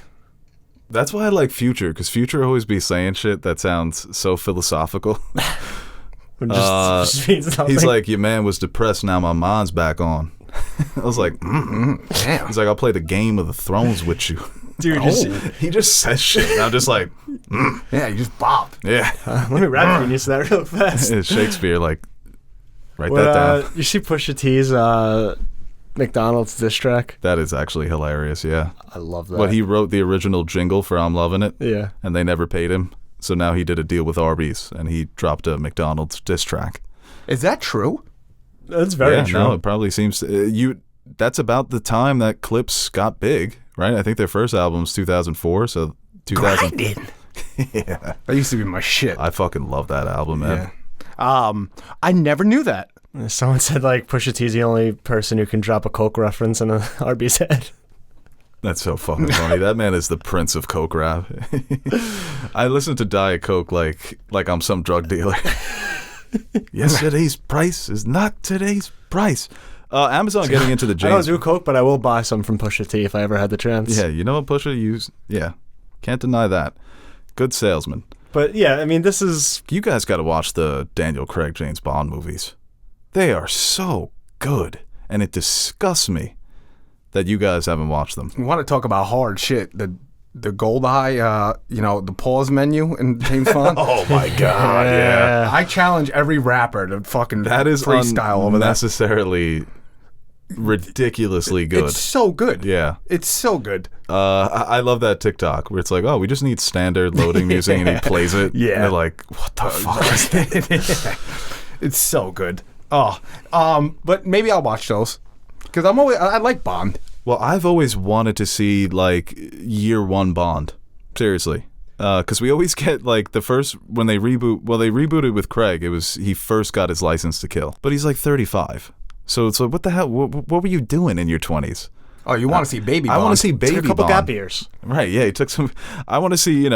That's why I like Future, because Future always be saying shit that sounds so philosophical. Just means nothing. He's like, your man was depressed, now my mind's back on. I was like, Damn. He's like, I'll play the Game of the Thrones with you. Dude, He just says shit. And I'm just like, Yeah, you just bop. yeah. let me rap you to that real fast. It's Shakespeare, like, write that down. You see Pusha T's McDonald's diss track? That is actually hilarious, yeah. I love that. But he wrote the original jingle for I'm Lovin' It. Yeah. And they never paid him. So now he did a deal with Arby's, and he dropped a McDonald's diss track. Is that true? That's very true. No, it probably seems that's about the time that Clips got big, right? I think their first album's 2004, so 2000. Grinding. Yeah. That used to be my shit. I fucking love that album, man. Yeah. I never knew that. Someone said like Pusha T's the only person who can drop a Coke reference in a Arby's head. That's so fucking funny. That man is the prince of Coke rap. I listen to Diet Coke like I'm some drug dealer. Yesterday's price is not today's price. Amazon getting into the I don't James. do Coke, but I will buy some from Pusha T if I ever had the chance. Yeah, you know what Pusha used? Yeah, can't deny that. Good salesman. But yeah, I mean, this is... You guys got to watch the Daniel Craig James Bond movies. They are so good, and it disgusts me that you guys haven't watched them. You want to talk about hard shit? The gold eye, the pause menu in James Bond. Oh my god, yeah. I challenge every rapper to fucking That is freestyle over that. unnecessarily ridiculously good. It's so good. Yeah. It's so good. I love that TikTok where it's like, oh, we just need standard loading music, and he plays it. Yeah. And they're like, what the fuck is that? It's so good. Oh, but maybe I'll watch those because I like Bond. Well, I've always wanted to see like year one Bond. Seriously. Because we always get like the first, when they rebooted with Craig, it was he first got his license to kill. But he's like 35. So it's like, what the hell? What were you doing in your 20s? Oh, you want to see Baby Bond? I want to see Baby Took a couple Bond. gap years. Right, yeah, he took some. I want to see,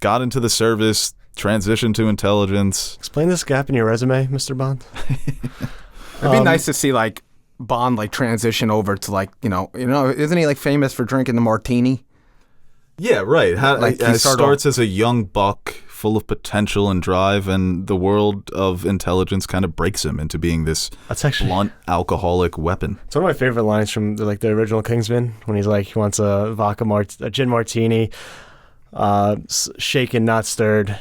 got into the service, transitioned to intelligence. Explain this gap in your resume, Mr. Bond. It'd be nice to see like Bond like transition over to like isn't he like famous for drinking the martini? Yeah, right. Like, He starts as a young buck, full of potential and drive, and the world of intelligence kind of breaks him into being this That's actually blunt alcoholic weapon. It's one of my favorite lines from the original Kingsman when he's like, he wants a gin martini, shaken not stirred,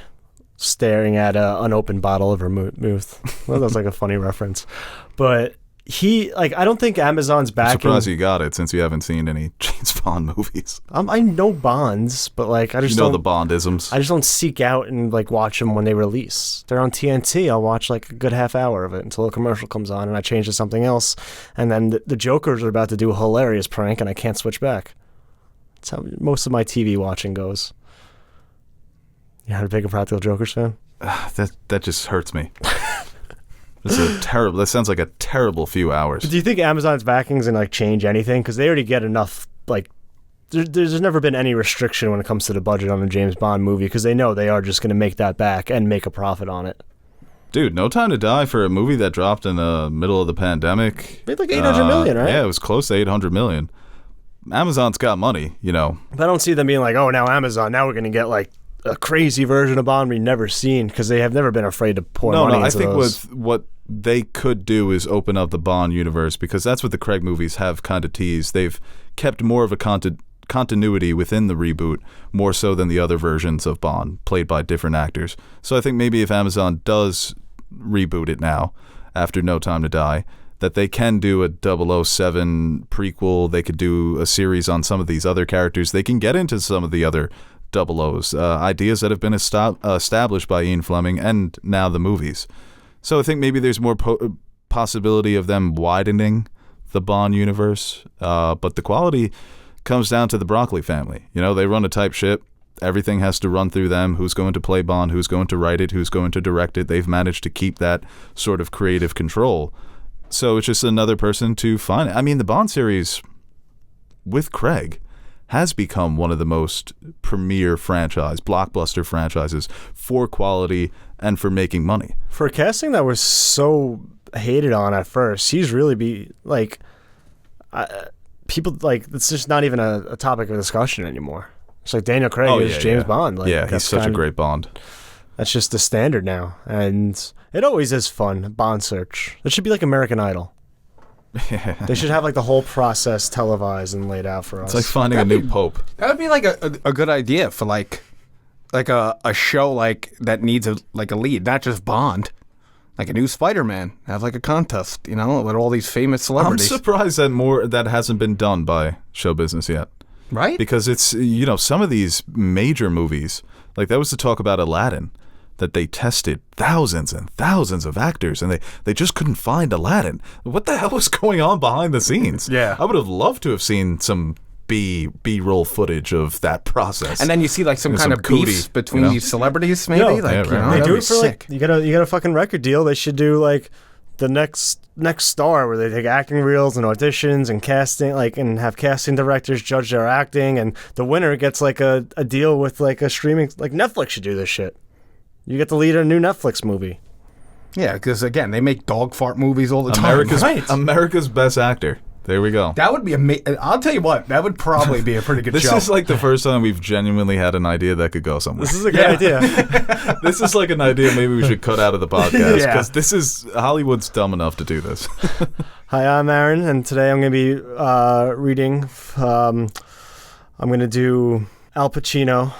staring at an unopened bottle of vermouth. Well, that was like a funny reference, but I don't think Amazon's I'm backing. surprised you got it since you haven't seen any James Bond movies. I know Bonds, but like I just You know don't. the Bondisms. I just don't seek out and like watch them when they release. They're on TNT. I'll watch like a good half hour of it until a commercial comes on and I change to something else. And then the Jokers are about to do a hilarious prank and I can't switch back. That's how most of my TV watching goes. You're not a big Impractical Jokers fan? That just hurts me. That sounds like a terrible few hours. But do you think Amazon's backing's gonna like change anything? Because they already get enough. Like, there's never been any restriction when it comes to the budget on a James Bond movie because they know they are just gonna make that back and make a profit on it. Dude, No Time to Die for a movie that dropped in the middle of the pandemic. Made like $800 million, right? Yeah, it was close to $800 million. Amazon's got money, you know. But I don't see them being like, oh, now Amazon, now we're gonna get like a crazy version of Bond we've never seen because they have never been afraid to pour money into I think those. what they could do is open up the Bond universe because that's what the Craig movies have kind of teased. They've kept more of a continuity within the reboot, more so than the other versions of Bond, played by different actors. So I think maybe if Amazon does reboot it now, after No Time to Die, that they can do a 007 prequel. They could do a series on some of these other characters. They can get into some of the other 00s, ideas that have been established by Ian Fleming and now the movies. So I think maybe there's more possibility of them widening the Bond universe, but the quality comes down to the Broccoli family. You know, they run a tight ship. Everything has to run through them. Who's going to play Bond? Who's going to write it? Who's going to direct it? They've managed to keep that sort of creative control. So it's just another person to find it. I mean, the Bond series with Craig has become one of the most premier blockbuster franchises for quality and for making money. For casting that was so hated on at first, he's really people like it's just not even a topic of discussion anymore. It's like Daniel Craig is James Bond. Like, yeah, he's such a great Bond. That's just the standard now, and it always is fun. Bond search. It should be like American Idol. They should have like the whole process televised and laid out for us. It's like finding a new pope. That would be like a good idea for like a show like that needs a lead, not just Bond. Like a new Spider-Man, have like a contest, you know, with all these famous celebrities. I'm surprised that hasn't been done by show business yet. Right? Because it's, you know, some of these major movies, like that was the talk about Aladdin, that they tested thousands and thousands of actors and they just couldn't find Aladdin. What the hell was going on behind the scenes? Yeah. I would have loved to have seen some B-roll footage of that process. And then you see like some kind of beefs between these celebrities, maybe. Yo, like, yeah, right. you know, They that'd do be it for sick. like you got a fucking record deal. They should do like the next star where they take acting reels and auditions and casting, like, and have casting directors judge their acting, and the winner gets like a deal with like a streaming, like Netflix should do this shit. You get to lead a new Netflix movie. Yeah, because again, they make dog fart movies all the time. America's Best Actor. There we go. That would be amazing. I'll tell you what, that would probably be a pretty good This show. is like the first time we've genuinely had an idea that could go somewhere. This is a good idea. This is like an idea maybe we should cut out of the podcast because Hollywood's dumb enough to do this. Hi, I'm Aaron, and today I'm going to be reading. I'm going to do Al Pacino.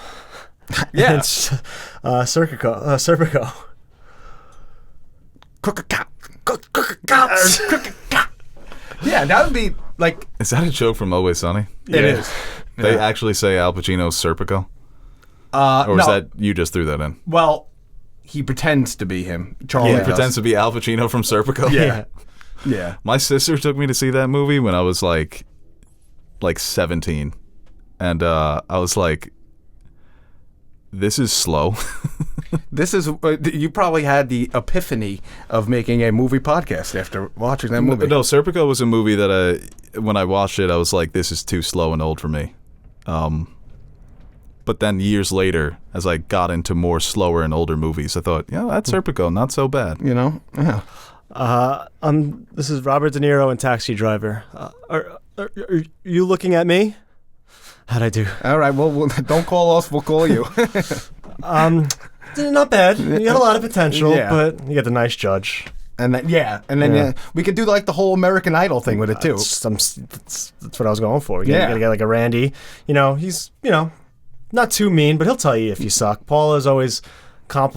Yeah. And Serpico. Yeah, that would be like. Is that a joke from Always Sunny? It is. They actually say Al Pacino's Serpico? Or is that you just threw that in? Well, he pretends to be him. Charlie He pretends to be Al Pacino from Serpico? Yeah. Yeah. My sister took me to see that movie when I was like 17. And I was like, this is slow. This is you probably had the epiphany of making a movie podcast after watching that movie. No, Serpico was a movie that when I watched it, I was like, this is too slow and old for me. But then years later, as I got into more slower and older movies, I thought, yeah, that's Serpico, not so bad. You know? Yeah. This is Robert De Niro in Taxi Driver. Are you looking at me? How'd I do? All right, well, don't call us, we'll call you. Not bad. You got a lot of potential, Yeah. but you get the nice judge. And then we could do like the whole American Idol thing with it too. That's what I was going for. You Yeah. gotta get like a Randy. You know, he's, not too mean, but he'll tell you if you suck. Paul is always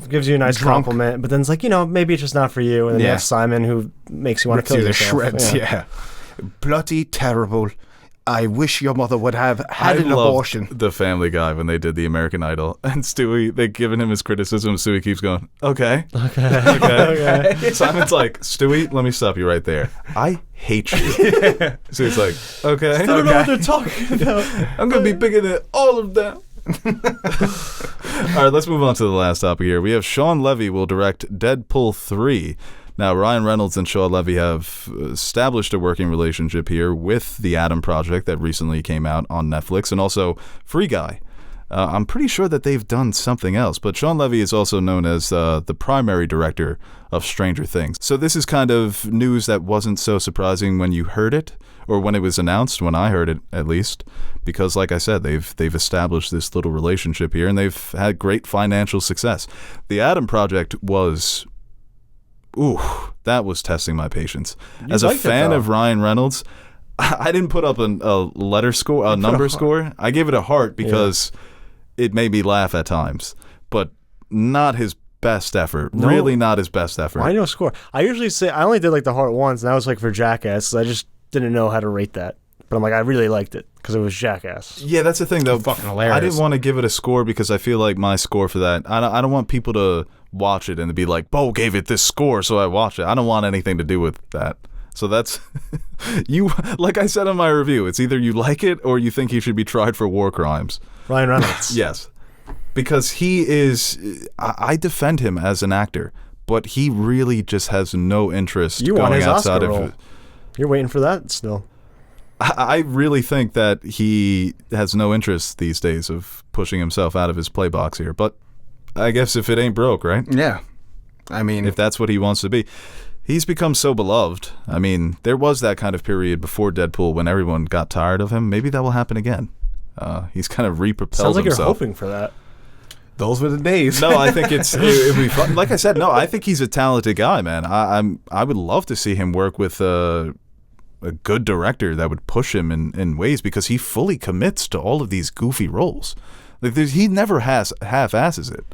gives you a nice compliment, but then it's like, maybe it's just not for you. And then you have Simon who makes you want to kill the yourself. shreds. Yeah. Bloody terrible. I wish your mother would have had an loved abortion. The Family Guy when they did the American Idol, and Stewie, they given him his criticism. Stewie keeps going, okay. Simon's like, Stewie, let me stop you right there. I hate you. So he's like, okay. I don't know what they're talking about. I'm gonna be bigger than all of them. All right, let's move on to the last topic here. We have Shawn Levy will direct Deadpool 3. Now, Ryan Reynolds and Shawn Levy have established a working relationship here with the Adam Project that recently came out on Netflix, and also Free Guy. I'm pretty sure that they've done something else, but Shawn Levy is also known as the primary director of Stranger Things. So this is kind of news that wasn't so surprising when you heard it, or when it was announced, when I heard it at least, because like I said, they've established this little relationship here, and they've had great financial success. The Adam Project was... Ooh, that was testing my patience. As a fan of Ryan Reynolds, I didn't put up a letter score, a number score. I gave it a heart because it made me laugh at times, but not his best effort. No. Really not his best effort. Why no score? I usually say, I only did like the heart once, and that was like for Jackass, 'cause I just didn't know how to rate that. But I'm like, I really liked it because it was Jackass. Yeah, that's the thing, though. Fucking hilarious. I didn't want to give it a score because I feel like my score for that, I don't want people to watch it and to be like, Bo gave it this score, so I watched it. I don't want anything to do with that. So that's, like I said in my review, it's either you like it or you think he should be tried for war crimes. Ryan Reynolds. Yes. Because he is, I defend him as an actor, but he really just has no interest going outside of it. You're waiting for that still. I really think that he has no interest these days of pushing himself out of his play box here. But I guess if it ain't broke, right? Yeah. I mean, if that's what he wants to be. He's become so beloved. I mean, there was that kind of period before Deadpool when everyone got tired of him. Maybe that will happen again. He's kind of re-propelled Sounds like himself. You're hoping for that. Those were the days. No, I think it'd be fun. Like I said, no, I think he's a talented guy, man. I would love to see him work with a good director that would push him in ways, because he fully commits to all of these goofy roles. Like he never half-asses it.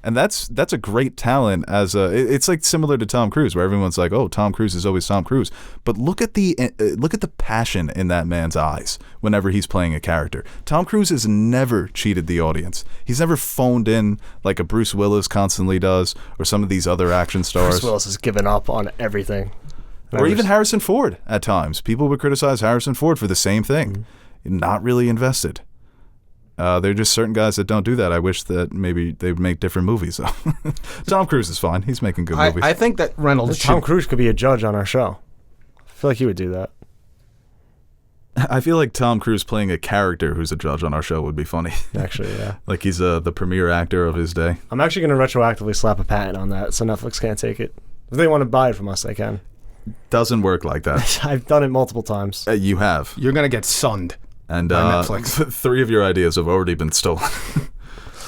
And that's a great talent. It's like similar to Tom Cruise, where everyone's like, "Oh, Tom Cruise is always Tom Cruise." But look at the passion in that man's eyes whenever he's playing a character. Tom Cruise has never cheated the audience. He's never phoned in like a Bruce Willis constantly does, or some of these other action stars. Bruce Willis has given up on everything. Or even Harrison Ford at times. People would criticize Harrison Ford for the same thing. Not really invested. There are just certain guys that don't do that. I wish that maybe they would make different movies. Tom Cruise is fine. He's making good movies. I think that Reynolds Tom Cruise could be a judge on our show. I feel like he would do that. I feel like Tom Cruise playing a character who's a judge on our show would be funny. Actually, yeah. Like he's the premier actor of his day. I'm actually going to retroactively slap a patent on that so Netflix can't take it. If they want to buy it from us, they can. Doesn't work like that. I've done it multiple times. You have. You're going to get sunned. And by Netflix. 3 of your ideas have already been stolen.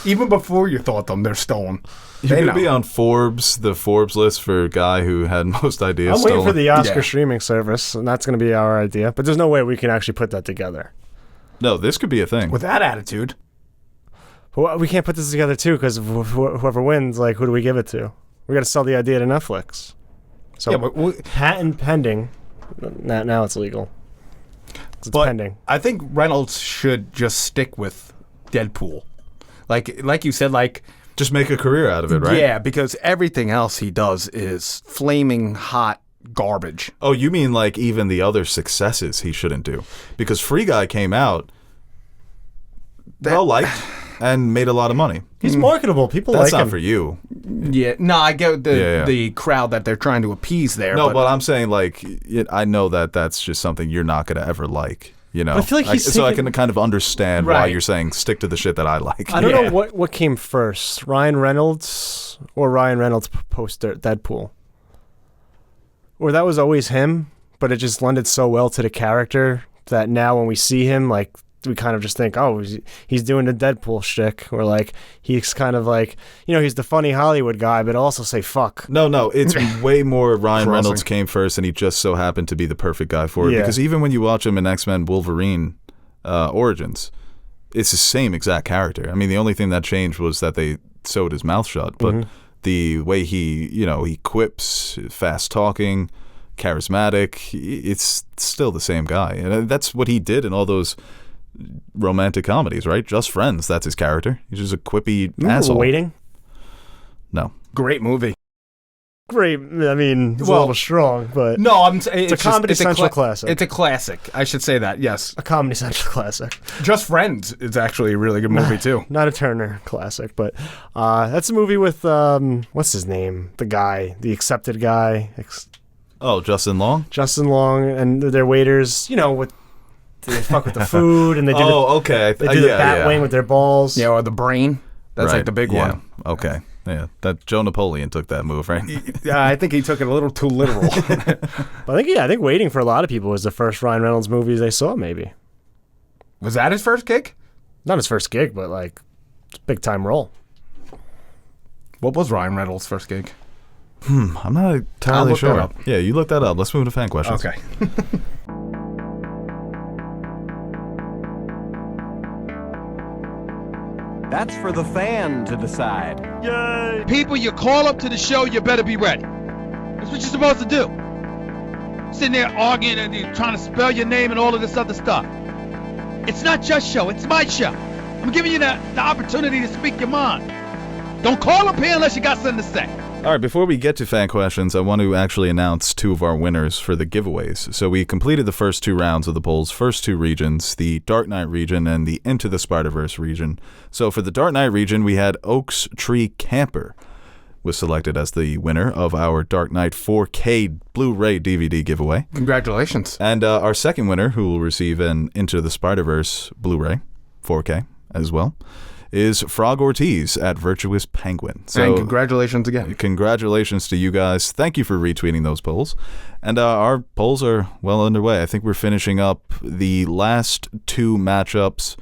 Even before you thought them, they're stolen. You're going to be on the Forbes list for a guy who had most ideas stolen. I'm waiting for the Oscar streaming service, and that's going to be our idea. But there's no way we can actually put that together. No, this could be a thing. With that attitude. But we can't put this together, too, because whoever wins, like, who do we give it to? We got to sell the idea to Netflix. So yeah, but patent pending. Now it's legal. It's pending. I think Reynolds should just stick with Deadpool. Like you said, like... Just make a career out of it, right? Yeah, because everything else he does is flaming hot garbage. Oh, you mean like even the other successes he shouldn't do? Because Free Guy came out well-liked and made a lot of money. He's marketable. People like him. That's not for you. Yeah, no, I get the crowd that they're trying to appease there. No, but I'm saying, like, I know that that's just something you're not going to ever like, you know? I feel like so I can kind of understand why you're saying stick to the shit that I like. I don't know what came first, Ryan Reynolds or Ryan Reynolds poster Deadpool? Or that was always him, but it just lended so well to the character that now when we see him, like, we kind of just think, oh, he's doing the Deadpool shtick, or like he's kind of like, you know, he's the funny Hollywood guy, but also say fuck. No, it's way more Ryan Reynolds came first, and he just so happened to be the perfect guy for it. Because even when you watch him in X-Men Wolverine Origins, it's the same exact character. I mean, the only thing that changed was that they sewed his mouth shut, but the way he quips, fast talking, charismatic. It's still the same guy. And that's what he did in all those romantic comedies, right? Just Friends, that's his character. He's just a quippy asshole. Waiting? No. Great movie. Great. I mean, it's a little strong, but No, I'm saying it's a Comedy Central classic. It's a classic. I should say that. Yes. A Comedy Central classic. Just Friends is actually a really good movie too. Not a Turner classic, but that's a movie with what's his name? The guy, the accepted guy. Justin Long? Justin Long, and their waiters, with they fuck with the food, and they do okay. they do the bat wing with their balls. Yeah, or the brain. That's right. like the big one. Okay. Yeah, that Joe Napoleon took that move, right? Yeah, I think he took it a little too literal. But I think Waiting for a lot of people was the first Ryan Reynolds movie they saw, maybe. Was that his first gig? Not his first gig, but like big time role. What was Ryan Reynolds' first gig? I'm not entirely sure. That up. Yeah, you look that up. Let's move to fan questions. Okay. That's for the fan to decide. Yay! People, you call up to the show, you better be ready. That's what you're supposed to do. Sitting there arguing and you're trying to spell your name and all of this other stuff. It's not your show, it's my show. I'm giving you the opportunity to speak your mind. Don't call up here unless you got something to say. All right, before we get to fan questions, I want to actually announce two of our winners for the giveaways. So we completed the first two rounds of the polls, first two regions, the Dark Knight region and the Into the Spider-Verse region. So for the Dark Knight region, we had Oaks Tree Camper was selected as the winner of our Dark Knight 4K Blu-ray DVD giveaway. Congratulations. And our second winner, who will receive an Into the Spider-Verse Blu-ray 4K as well, is Frog Ortiz at Virtuous Penguin. So and congratulations again. Congratulations to you guys. Thank you for retweeting those polls. And our polls are well underway. I think we're finishing up the last two matchups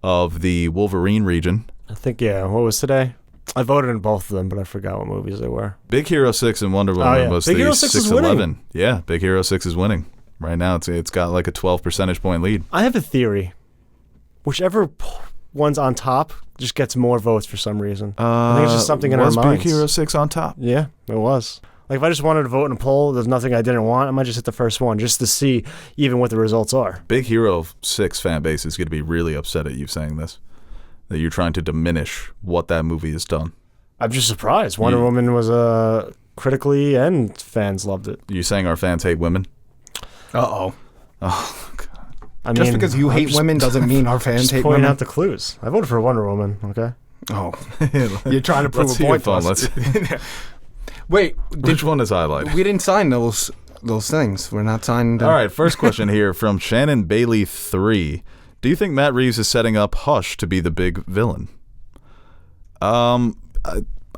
of the Wolverine region. I think, what was today? I voted in both of them, but I forgot what movies they were. Big Hero 6 and Wonder Woman was Big the Hero 6 is 6-11. winning. Yeah, Big Hero 6 is winning. Right now, it's got like a 12 percentage point lead. I have a theory. Whichever one's on top just gets more votes for some reason. I think it's just something in our minds. Was Big Hero 6 on top? Yeah, it was. Like, if I just wanted to vote in a poll, there's nothing I didn't want, I might just hit the first one just to see even what the results are. Big Hero 6 fan base is going to be really upset at you saying this, that you're trying to diminish what that movie has done. I'm just surprised. Wonder Woman was critically and fans loved it. You saying our fans hate women? Uh-oh. Oh, God. I Just mean, because you hate women doesn't mean our fans just hate pointing women. out the clues. I voted for Wonder Woman, okay? Oh. You're trying to prove Let's a see point your to us. phone. Wait, Which one is highlighted? we didn't sign those things. We're not signed. All right, first question here from Shannon Bailey 3. Do you think Matt Reeves is setting up Hush to be the big villain? I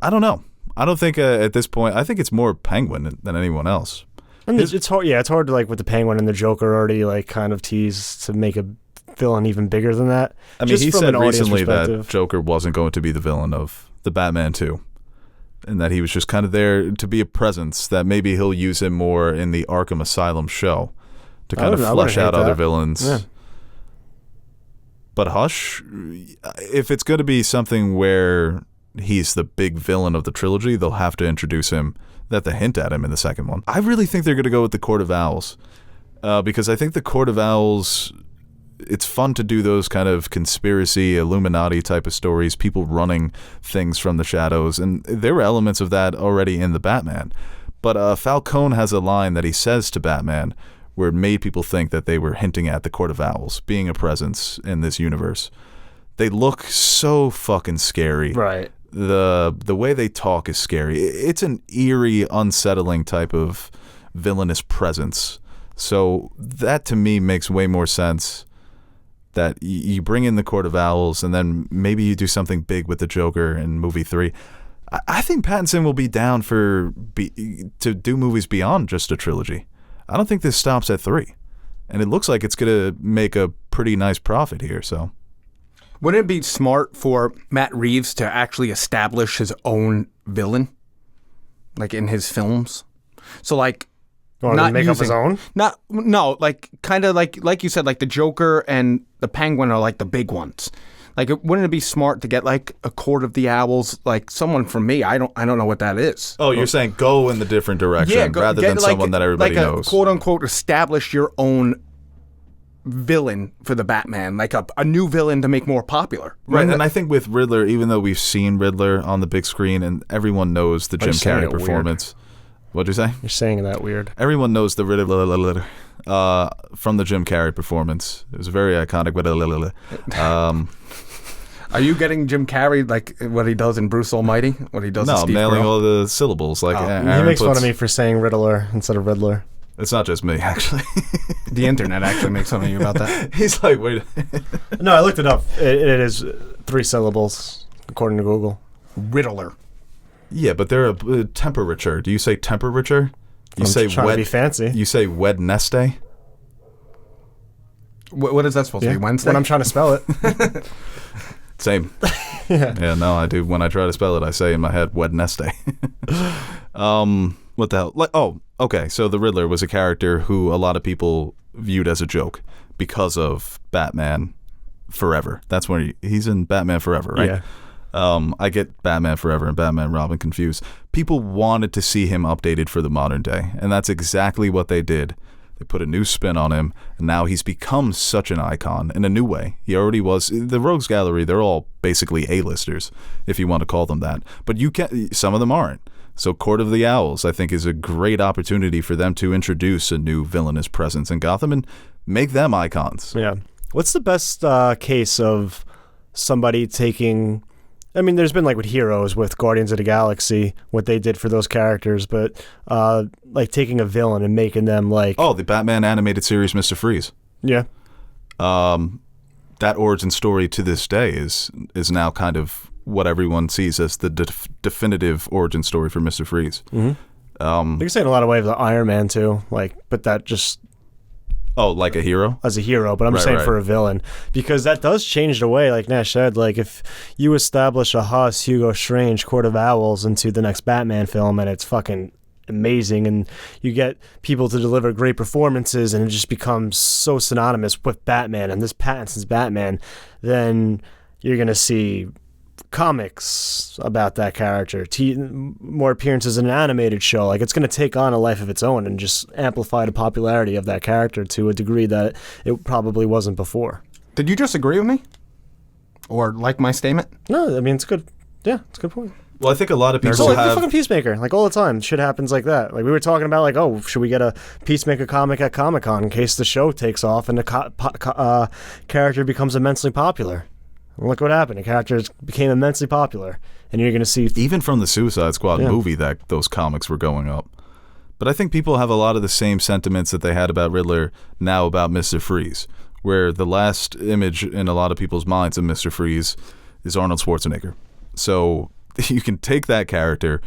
don't know. I don't think at this point. I think it's more Penguin than anyone else. And it's hard. Yeah, it's hard to, like, with the Penguin and the Joker already, like, kind of tease to make a villain even bigger than that. I mean, Just he from said an audience recently that perspective. Joker wasn't going to be the villain of the Batman 2, and that he was just kind of there to be a presence. That maybe he'll use him more in the Arkham Asylum show to kind of flesh out other villains. Yeah. But Hush, if it's going to be something where he's the big villain of the trilogy, they'll have to introduce him. They have to hint at him in the second one. I really think they're going to go with the Court of Owls, because I think the Court of Owls, it's fun to do those kind of conspiracy, Illuminati type of stories, people running things from the shadows, and there were elements of that already in the Batman. But Falcone has a line that he says to Batman where it made people think that they were hinting at the Court of Owls being a presence in this universe. They look so fucking scary. Right. The way they talk is scary. It's an eerie, unsettling type of villainous presence. So that to me makes way more sense, that you bring in the Court of Owls and then maybe you do something big with the Joker in movie 3. I think Pattinson will be down to do movies beyond just a trilogy. I don't think this stops at 3. And it looks like it's going to make a pretty nice profit here, so. Wouldn't it be smart for Matt Reeves to actually establish his own villain, like in his films? So, like, not make up his own? No, like kind of like you said, like the Joker and the Penguin are like the big ones. Like, wouldn't it be smart to get like a Court of the Owls, like someone from me? I don't know what that is. Oh, you're saying go in the different direction rather than someone that everybody like knows. A quote unquote establish your own villain for the Batman, like a new villain to make more popular. Right, and I think with Riddler, even though we've seen Riddler on the big screen and everyone knows the Jim Carrey performance. What'd you say? You're saying that weird. Everyone knows the Riddler from the Jim Carrey performance. It was a very iconic Riddler. Are you getting Jim Carrey like what he does in Bruce Almighty? What he does in No, Steve nailing Carell? all the syllables. Like He makes fun of me for saying Riddler instead of Riddler. It's not just me, actually. The internet actually makes fun of you about that. He's like, wait. No, I looked it up. It is 3 syllables, according to Google. Riddler. Yeah, but they're a temperature. Do you say temperature? You I'm say trying to be fancy. You say Wednesday? What is that supposed to be? Wednesday? When I'm trying to spell it. Same. Yeah, no, I do. When I try to spell it, I say in my head Wednesday. What the hell? Okay. So the Riddler was a character who a lot of people viewed as a joke because of Batman Forever. That's when he's in Batman Forever, right? Yeah. I get Batman Forever and Batman Robin confused. People wanted to see him updated for the modern day, and that's exactly what they did. They put a new spin on him, and now he's become such an icon in a new way. He already was. The Rogues Gallery, they're all basically A-listers, if you want to call them that. But some of them aren't. So Court of the Owls, I think, is a great opportunity for them to introduce a new villainous presence in Gotham and make them icons. Yeah. What's the best case of somebody taking... I mean, there's been like with Heroes, with Guardians of the Galaxy, what they did for those characters, but like taking a villain and making them like... Oh, the Batman animated series, Mr. Freeze. Yeah. That origin story to this day is now kind of what everyone sees as the definitive origin story for Mr. Freeze. Mm-hmm. You can say in a lot of ways the Iron Man too, like, but that just... Oh, like a hero? As a hero, but I'm saying for a villain. Because that does change the way, like Nash said, like if you establish a Huss, Hugo Strange, Court of Owls into the next Batman film and it's fucking amazing and you get people to deliver great performances and it just becomes so synonymous with Batman and this Pattinson's Batman, then you're going to see comics about that character, more appearances in an animated show. Like it's going to take on a life of its own and just amplify the popularity of that character to a degree that it probably wasn't before. Did you just agree with me? Or like my statement? No, I mean, it's good. Yeah, it's a good point. Well, I think a lot of people So like the have... fucking Peacemaker, like all the time, shit happens like that. Like we were talking about, like, oh, should we get a Peacemaker comic at Comic-Con in case the show takes off and the character becomes immensely popular? And look what happened. The character became immensely popular, and you're going to see... Even from the Suicide Squad movie, that those comics were going up. But I think people have a lot of the same sentiments that they had about Riddler now about Mr. Freeze, where the last image in a lot of people's minds of Mr. Freeze is Arnold Schwarzenegger. So you can take that character,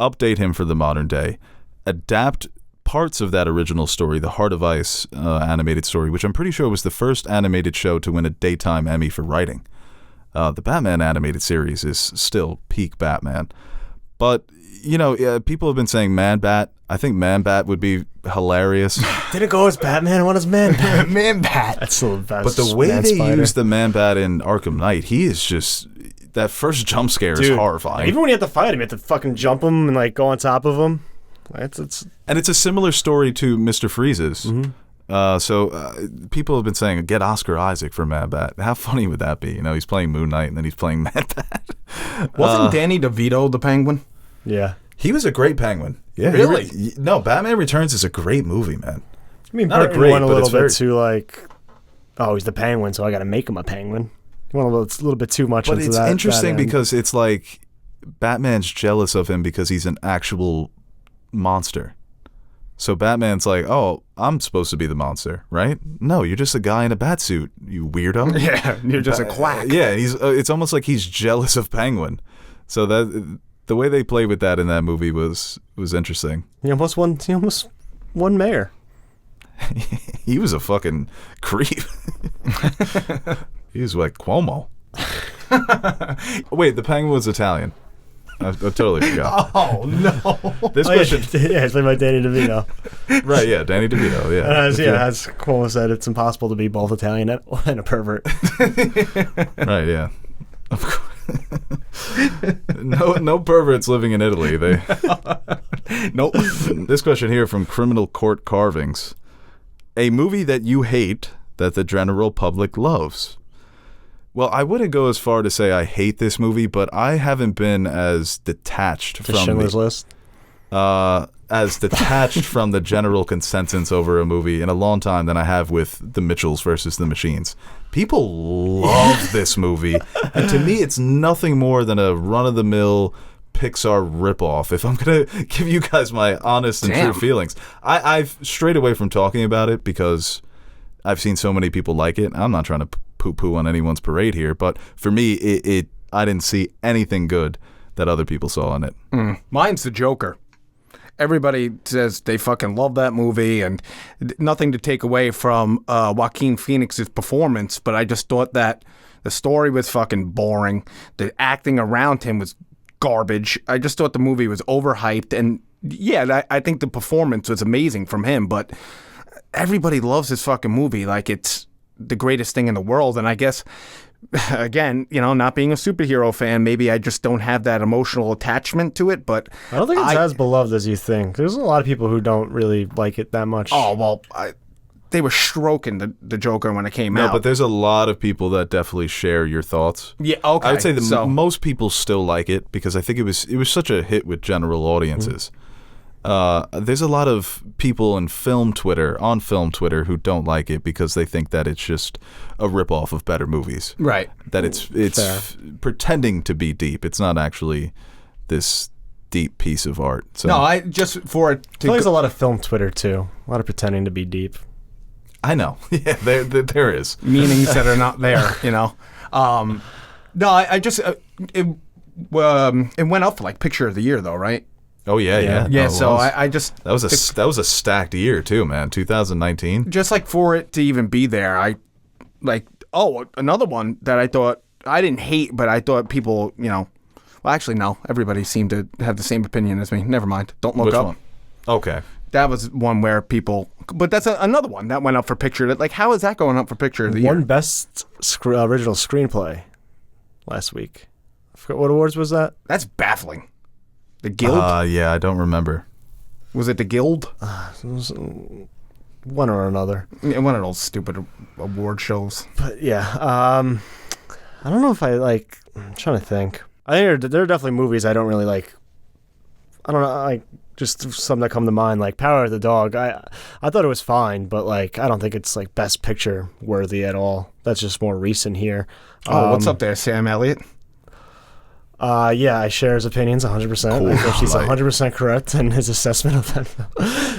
update him for the modern day, adapt parts of that original story, the Heart of Ice animated story, which I'm pretty sure was the first animated show to win a Daytime Emmy for writing. The Batman animated series is still peak Batman. But, you know, people have been saying Man-Bat. I think Man-Bat would be hilarious. Didn't go as Batman, what is Man-Bat? Man-Bat. That's still the best. But the way they use the Man-Bat in Arkham Knight, he is just... That first jump scare is horrifying. Even when you have to fight him, you have to fucking jump him and, like, go on top of him. And it's a similar story to Mr. Freeze's. Mm-hmm. So people have been saying, get Oscar Isaac for Man-Bat. How funny would that be? You know, he's playing Moon Knight and then he's playing Man-Bat. Wasn't Danny DeVito the Penguin? Yeah. He was a great Penguin. Yeah, really? No, Batman Returns is a great movie, man. I mean, not a Burton great, went a but little it's bit very... too, like, oh, he's the Penguin, so I got to make him a Penguin. He went a little bit too much into that. But it's interesting that because it's like Batman's jealous of him because he's an actual monster. So Batman's like, oh, I'm supposed to be the monster, right? No, you're just a guy in a bat suit, you weirdo. Yeah, you're just a quack. Yeah, it's almost like he's jealous of Penguin. So that the way they played with that in that movie was interesting. He almost won mayor. He was a fucking creep. He was like Cuomo. Wait, the Penguin was Italian. I totally forgot. Oh no! This Oh, question, yeah, it's played by Danny DeVito. right? Yeah, Danny DeVito. Yeah, As Cuomo said, it's impossible to be both Italian and a pervert. right. Yeah, of course. No perverts living in Italy. They. Nope. This question here from Criminal Court Carvings: a movie that you hate that the general public loves. Well, I wouldn't go as far to say I hate this movie, but I haven't been as detached from Schindler's List. as detached from the general consensus over a movie in a long time than I have with The Mitchells versus the Machines. People love this movie, and to me, it's nothing more than a run-of-the-mill Pixar ripoff. If I'm gonna give you guys my honest and true feelings, I've strayed away from talking about it because I've seen so many people like it. I'm not trying to poo-poo on anyone's parade here, but for me, I didn't see anything good that other people saw in it. Mine's The Joker. Everybody says they fucking love that movie, and nothing to take away from Joaquin Phoenix's performance, but I just thought that the story was fucking boring. The acting around him was garbage. I just thought the movie was overhyped, and yeah, I think the performance was amazing from him, but everybody loves this fucking movie like it's the greatest thing in the world, and I guess, again, not being a superhero fan, maybe I just don't have that emotional attachment to it, but I don't think it's as beloved as you think. There's a lot of people who don't really like it that much. Oh, well, they were stroking the Joker when it came out. No, but there's a lot of people that definitely share your thoughts. Yeah, okay. I would say most people still like it because I think it was such a hit with general audiences. There's a lot of people on film Twitter who don't like it because they think that it's just a ripoff of better movies. Right. That it's pretending to be deep. It's not actually this deep piece of art. So no, I just for it to there's a lot of film Twitter too. A lot of pretending to be deep. I know. Yeah, there is meanings that are not there. No, I just it went up for like Picture of the Year though, right? Oh yeah. Yeah. No, So I just that was a stacked year too, man. 2019. Just like for it to even be there, I like another one that I thought I didn't hate, but I thought people, well, actually no, everybody seemed to have the same opinion as me. Never mind. Don't look Which up. one? Okay. That was one where people, but that's another one that went up for picture. Like, how is that going up for Picture of the Year? Won best original screenplay last week. I forgot what awards was that? That's baffling. The Guild? Yeah, I don't remember. Was it the Guild? It was one or another. Yeah, one of those stupid award shows. But yeah, I don't know if I like. I'm trying to think. I think there are definitely movies I don't really like. I don't know, like just some that come to mind, like Power of the Dog. I thought it was fine, but like I don't think it's like Best Picture worthy at all. That's just more recent here. Oh, what's up there, Sam Elliott? Yeah, I share his opinions 100%. Cool. I think he's 100% correct in his assessment of them.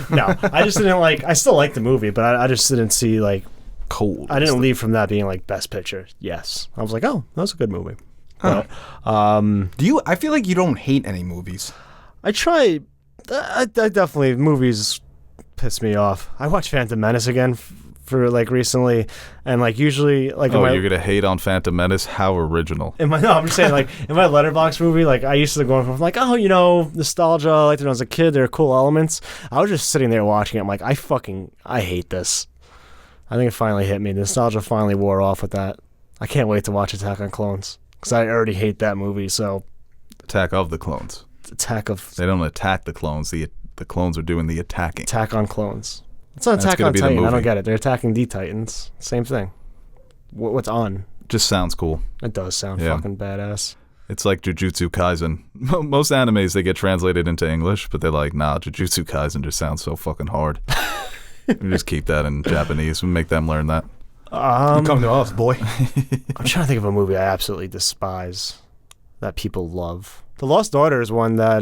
No, I just didn't like. I still like the movie, but I just didn't see like. Cold. I didn't leave from that being like Best Picture. Yes, I was like, oh, that was a good movie. But, I feel like you don't hate any movies. I try. I definitely movies piss me off. I watched Phantom Menace again for like recently, and like usually like. You're gonna hate on Phantom Menace? How original! No, I'm just saying like in my Letterboxd movie, like I used to go from like nostalgia. I liked it when I was a kid. There are cool elements. I was just sitting there watching it. I'm like, I hate this. I think it finally hit me. The nostalgia finally wore off with that. I can't wait to watch Attack on Clones because I already hate that movie. So, Attack of the Clones. They don't attack the clones. The clones are doing the attacking. Attack on Clones. It's not That's Attack gonna on be the Titan. I movie. don't get it. They're attacking the Titans. Same thing. What's on? Just sounds cool. It does sound Yeah. fucking badass. It's like Jujutsu Kaisen. Most animes, they get translated into English, but they're like, nah, Jujutsu Kaisen just sounds so fucking hard. We just keep that in Japanese and make them learn that. Come to us, boy. I'm trying to think of a movie I absolutely despise that people love. The Lost Daughter is one that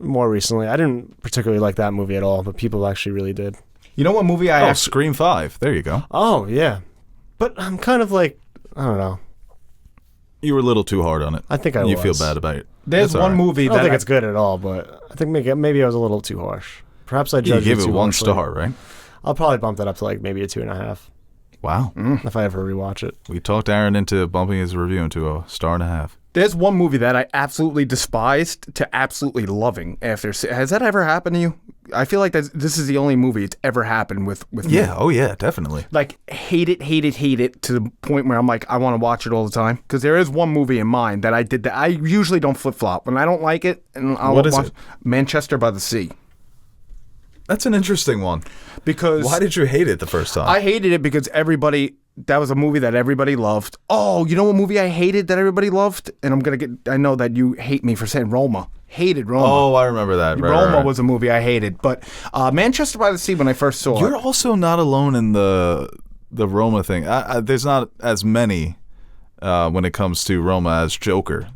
more recently, I didn't particularly like that movie at all, but people actually really did. You know what movie Scream 5. There you go. Oh, yeah. But I'm kind of like, I don't know. You were a little too hard on it. I think I You was. feel bad about it. There's That's all one right. movie I don't that think it's good at all, but I think maybe I was a little too harsh. Perhaps I judged You give it it too one harshly. star, right? I'll probably bump that up to like maybe a 2.5 Wow. if I ever rewatch it. We talked Aaron into bumping his review into a 1.5 stars. There's one movie that I absolutely despised to absolutely loving after. Has that ever happened to you? I feel like this is the only movie it's ever happened with me. Yeah, oh yeah, definitely. Like, hate it to the point where I'm like, I want to watch it all the time. Because there is one movie in mind that I did that. I usually don't flip-flop. When I don't like it, and I'll What is watch it? Manchester by the Sea. That's an interesting one. Because Why did you hate it the first time? I hated it because that was a movie that everybody loved. Oh, you know what movie I hated that everybody loved? And I know that you hate me for saying Roma. Hated Roma. Oh, I remember that. Right, Roma right. was a movie I hated. But Manchester by the Sea, when I first saw You're it. also not alone in the Roma thing. There's not as many when it comes to Roma as Joker.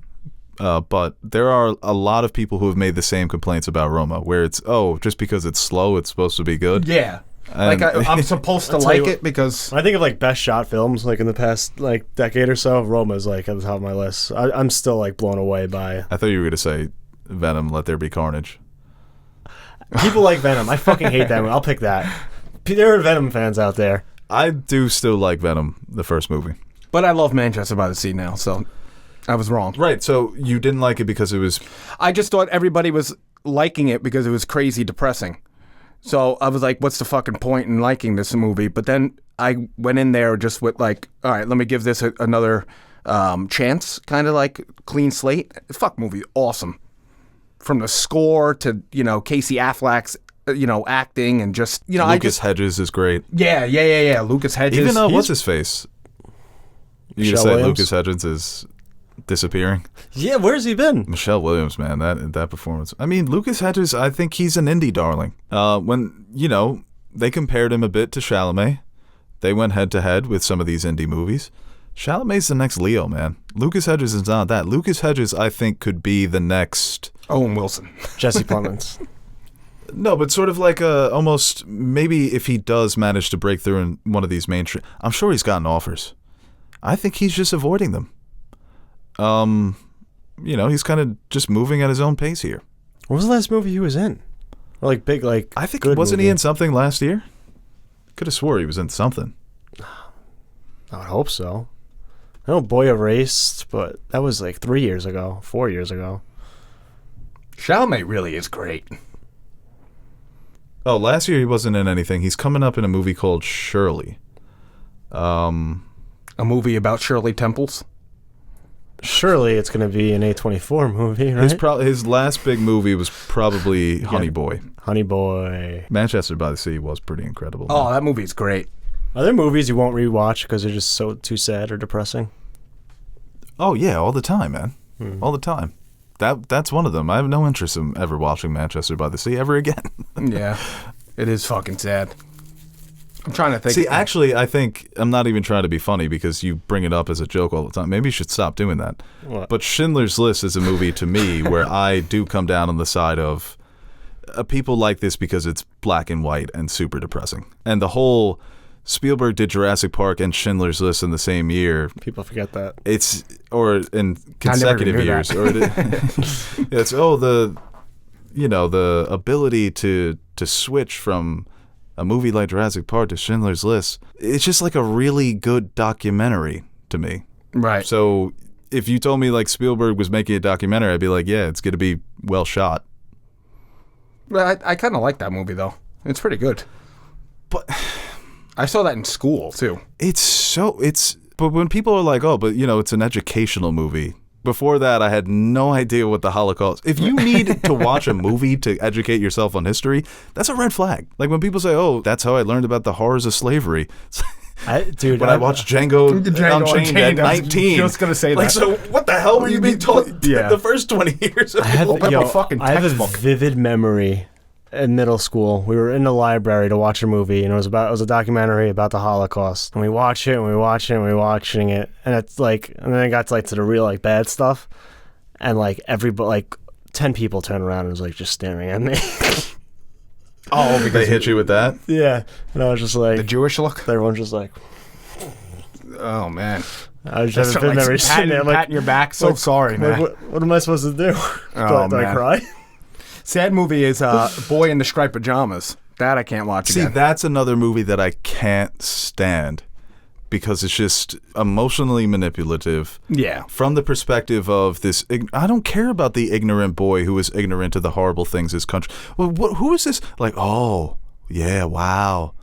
But there are a lot of people who have made the same complaints about Roma, where it's, just because it's slow, it's supposed to be good. Yeah. And- I'm supposed to I'll tell you like what- it because... I think of like best shot films like in the past like decade or so. Roma's like at the top of my list. I'm still like blown away by. I thought you were going to say Venom, Let There Be Carnage. People like Venom. I fucking hate that movie. I'll pick that. There are Venom fans out there. I do still like Venom, the first movie. But I love Manchester by the Sea now, so I was wrong. Right, so you didn't like it because it was... I just thought everybody was liking it because it was crazy depressing. So I was like, what's the fucking point in liking this movie? But then I went in there just with like, all right, let me give this another chance, kind of like clean slate. Fuck movie, awesome. From the score to, Casey Affleck's, acting and just, Lucas Hedges is great. Yeah. Lucas Hedges. Even what's his face? You Michelle say Williams? Lucas Hedges is disappearing? Yeah, where's he been? Michelle Williams, man, that performance. I mean, Lucas Hedges, I think he's an indie darling. When, they compared him a bit to Chalamet, they went head to head with some of these indie movies. Chalamet's the next Leo, man. Lucas Hedges is not that. Lucas Hedges, I think, could be the next... Owen Wilson. Jesse Plemons. No, but sort of like almost maybe if he does manage to break through in one of these mainstream... I'm sure he's gotten offers. I think he's just avoiding them. He's kind of just moving at his own pace here. What was the last movie he was in? Or like big, like I think good wasn't he movie? in something last year? Could have swore he was in something. I would hope so. I know Boy Erased, but that was like 4 years ago. Chalamet really is great. Oh, last year he wasn't in anything. He's coming up in a movie called Shirley. A movie about Shirley Temples. Surely it's going to be an A24 movie, right? His last big movie was probably Honey Boy. Honey Boy. Manchester by the Sea was pretty incredible. Oh, that movie's great. Are there movies you won't rewatch because they're just so too sad or depressing? Oh yeah, all the time, man. All the time. That's one of them. I have no interest in ever watching Manchester by the Sea ever again. Yeah, it is fucking sad. I'm trying to think. See, actually, I think I'm not even trying to be funny because you bring it up as a joke all the time. Maybe you should stop doing that. What? But Schindler's List is a movie to me where I do come down on the side of people like this because it's black and white and super depressing. And the whole Spielberg did Jurassic Park and Schindler's List in the same year. People forget that. It's or in consecutive knew years, that. or it's the ability to switch from a movie like Jurassic Park to Schindler's List. It's just like a really good documentary to me. Right. So if you told me like Spielberg was making a documentary, I'd be like, yeah, it's going to be well shot. I kind of like that movie though. It's pretty good. But I saw that in school too. But when people are like, oh, but it's an educational movie. Before that, I had no idea what the Holocaust. If you need to watch a movie to educate yourself on history, that's a red flag. Like when people say, oh, that's how I learned about the horrors of slavery. I watched Django Unchained at Unchained, I was 19. just gonna say like, that. so what the hell were you being taught Yeah. the first 20 years of I have, Open up a fucking I have a textbook. vivid memory. In middle school, we were in the library to watch a movie, and it was a documentary about the Holocaust. And we watched it, and we watched it, and we were watching it, and it's like, and then it got to the real bad stuff, and everybody 10 people turned around and was just staring at me. Oh, because they hit you with that? Yeah, and I was just like, The Jewish look. everyone's just like, Oh man. I was just having a vivid memory sitting there, patting your back. So sorry, man. What am I supposed to do? Oh, do I man. cry? Sad movie is Boy in the Striped Pajamas. That I can't watch See, again. that's another movie that I can't stand because it's just emotionally manipulative. Yeah. From the perspective of this, I don't care about the ignorant boy who is ignorant of the horrible things his country. Well, who is this? Like, oh, yeah, wow.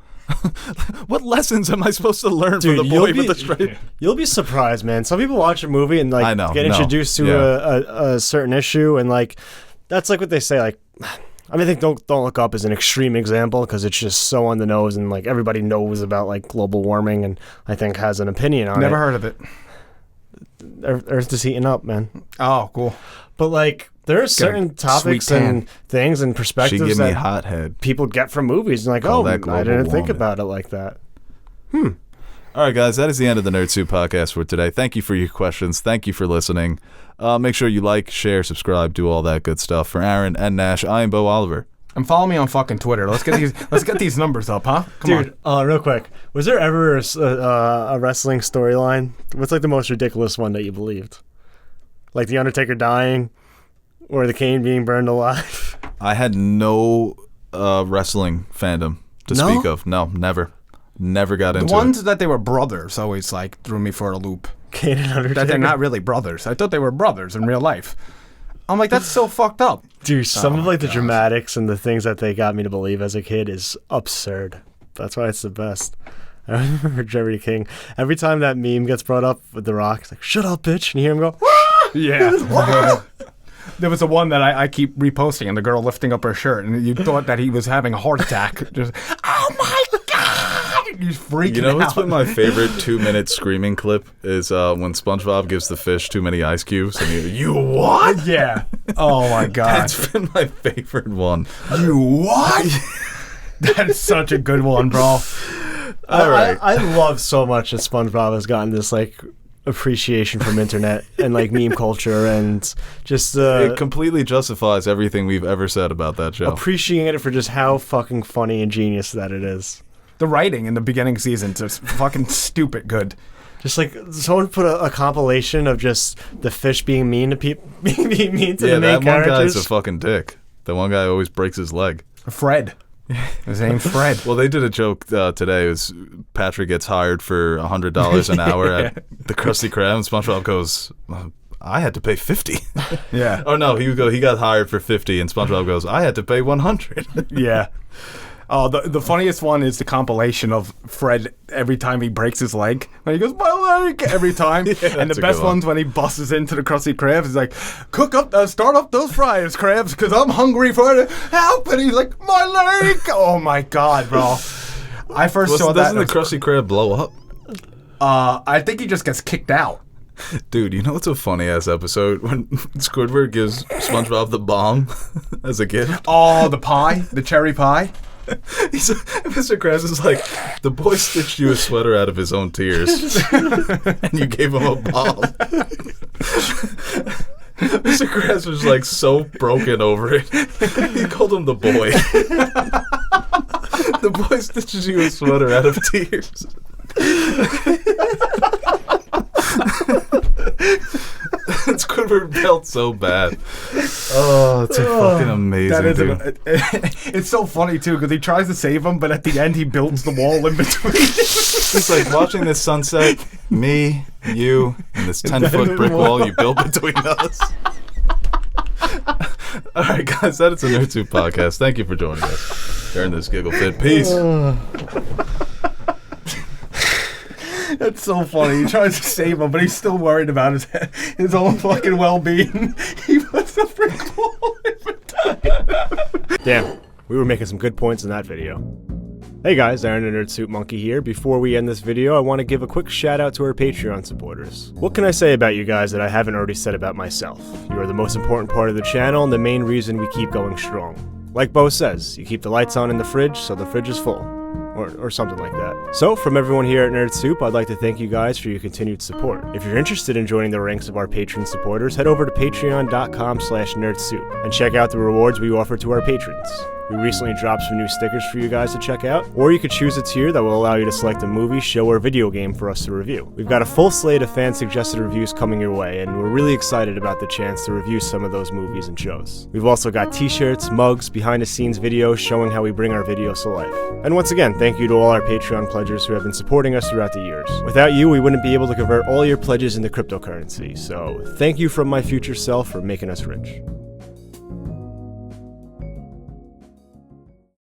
What lessons am I supposed to learn from the boy with the straight? You'll be surprised, man. Some people watch a movie and like get introduced to a certain issue, and like that's like what they say. Like, I mean, I think Don't Look Up is an extreme example because it's just so on the nose, and like everybody knows about like global warming, and I think has an opinion on it. Never heard of it. Earth is heating up, man. Oh, cool. But like, there are certain topics and things and perspectives She gave me that hot head. people get from movies, and like, Call oh, that I global didn't think warming. about it like that. All right, guys, that is the end of the Nerd Soup podcast for today. Thank you for your questions. Thank you for listening. Make sure you like, share, subscribe, do all that good stuff. For Aaron and Nash, I am Bo Oliver. And follow me on fucking Twitter. Let's get these numbers up, huh? Come on. Real quick, was there ever a wrestling storyline? What's like the most ridiculous one that you believed? Like the Undertaker dying, or the Kane being burned alive? I had no wrestling fandom to speak of. No, never. Never got into The ones it. that they were brothers always like threw me for a loop. Kane and Undertaker. That they're not really brothers. I thought they were brothers in real life. I'm like, that's so fucked up. Dude, some of like the dramatics and the things that they got me to believe as a kid is absurd. That's why it's the best. I remember Jerry King. Every time that meme gets brought up with The Rock, it's like, shut up, bitch. And you hear him go, Yeah. There was a one that I keep reposting, and the girl lifting up her shirt, and you thought that he was having a heart attack. Just, oh my God! He's freaking out. You know what's been my favorite 2-minute screaming clip is when SpongeBob gives the fish too many ice cubes, and you what? Yeah. Oh my God. That's been my favorite one. You what? That's such a good one, bro. All right. I love so much that SpongeBob has gotten this like appreciation from internet and like meme culture, and just It completely justifies everything we've ever said about that show. appreciating it for just how fucking funny and genius that it is. The writing in the beginning season is fucking stupid good. Just like someone put a compilation of just the fish being mean to people, being mean to Yeah, the main that one characters. guy's a fucking dick. The one guy always breaks his leg. Fred. His name's Fred. Well, they did a joke today. It was Patrick gets hired for $100 an hour at the Krusty Krab, and SpongeBob goes, I had to pay $50. Yeah. Oh no, he got hired for $50, and SpongeBob goes, I had to pay $100. Yeah. Oh, the funniest one is the compilation of Fred every time he breaks his leg. When he goes, my leg, every time. And that's the a best good one. one's when he busts into the Krusty Krab. He's like, start up those fryers, Krabs, because I'm hungry for it. Help! And he's like, my leg! Oh my God, bro. I first saw that. Doesn't the Krusty Krab blow up? I think he just gets kicked out. Dude, you know what's a funny ass episode when Squidward gives SpongeBob the bomb as a gift? Oh, the pie, the cherry pie. Mr. Krabs is like, the boy stitched you a sweater out of his own tears, and you gave him a bomb. Mr. Krabs was like so broken over it. He called him the boy. The boy stitches you a sweater out of tears. Squidward felt so bad. Oh, it's fucking amazing, That is dude. it's so funny too because he tries to save him, but at the end he builds the wall in between. It's like watching this sunset, me, you, and this 10-foot brick wall you built between us. All right, guys, that is the Nerd Soup podcast. Thank you for joining us during this giggle fit. Peace. That's so funny. He tries to save him, but he's still worried about his own fucking well-being. He puts the brick wall in between. Damn, we were making some good points in that video. Hey guys, Aaron and Nerd Soup Monkey here. Before we end this video, I want to give a quick shout out to our Patreon supporters. What can I say about you guys that I haven't already said about myself? You are the most important part of the channel and the main reason we keep going strong. Like Bo says, you keep the lights on in the fridge so the fridge is full. Or something like that. So, from everyone here at Nerd Soup, I'd like to thank you guys for your continued support. If you're interested in joining the ranks of our patron supporters, head over to patreon.com/nerdsoup and check out the rewards we offer to our patrons. We recently dropped some new stickers for you guys to check out, or you could choose a tier that will allow you to select a movie, show, or video game for us to review. We've got a full slate of fan-suggested reviews coming your way, and we're really excited about the chance to review some of those movies and shows. We've also got t-shirts, mugs, behind-the-scenes videos showing how we bring our videos to life. And once again, thank you to all our Patreon pledgers who have been supporting us throughout the years. Without you, we wouldn't be able to convert all your pledges into cryptocurrency, so thank you from my future self for making us rich.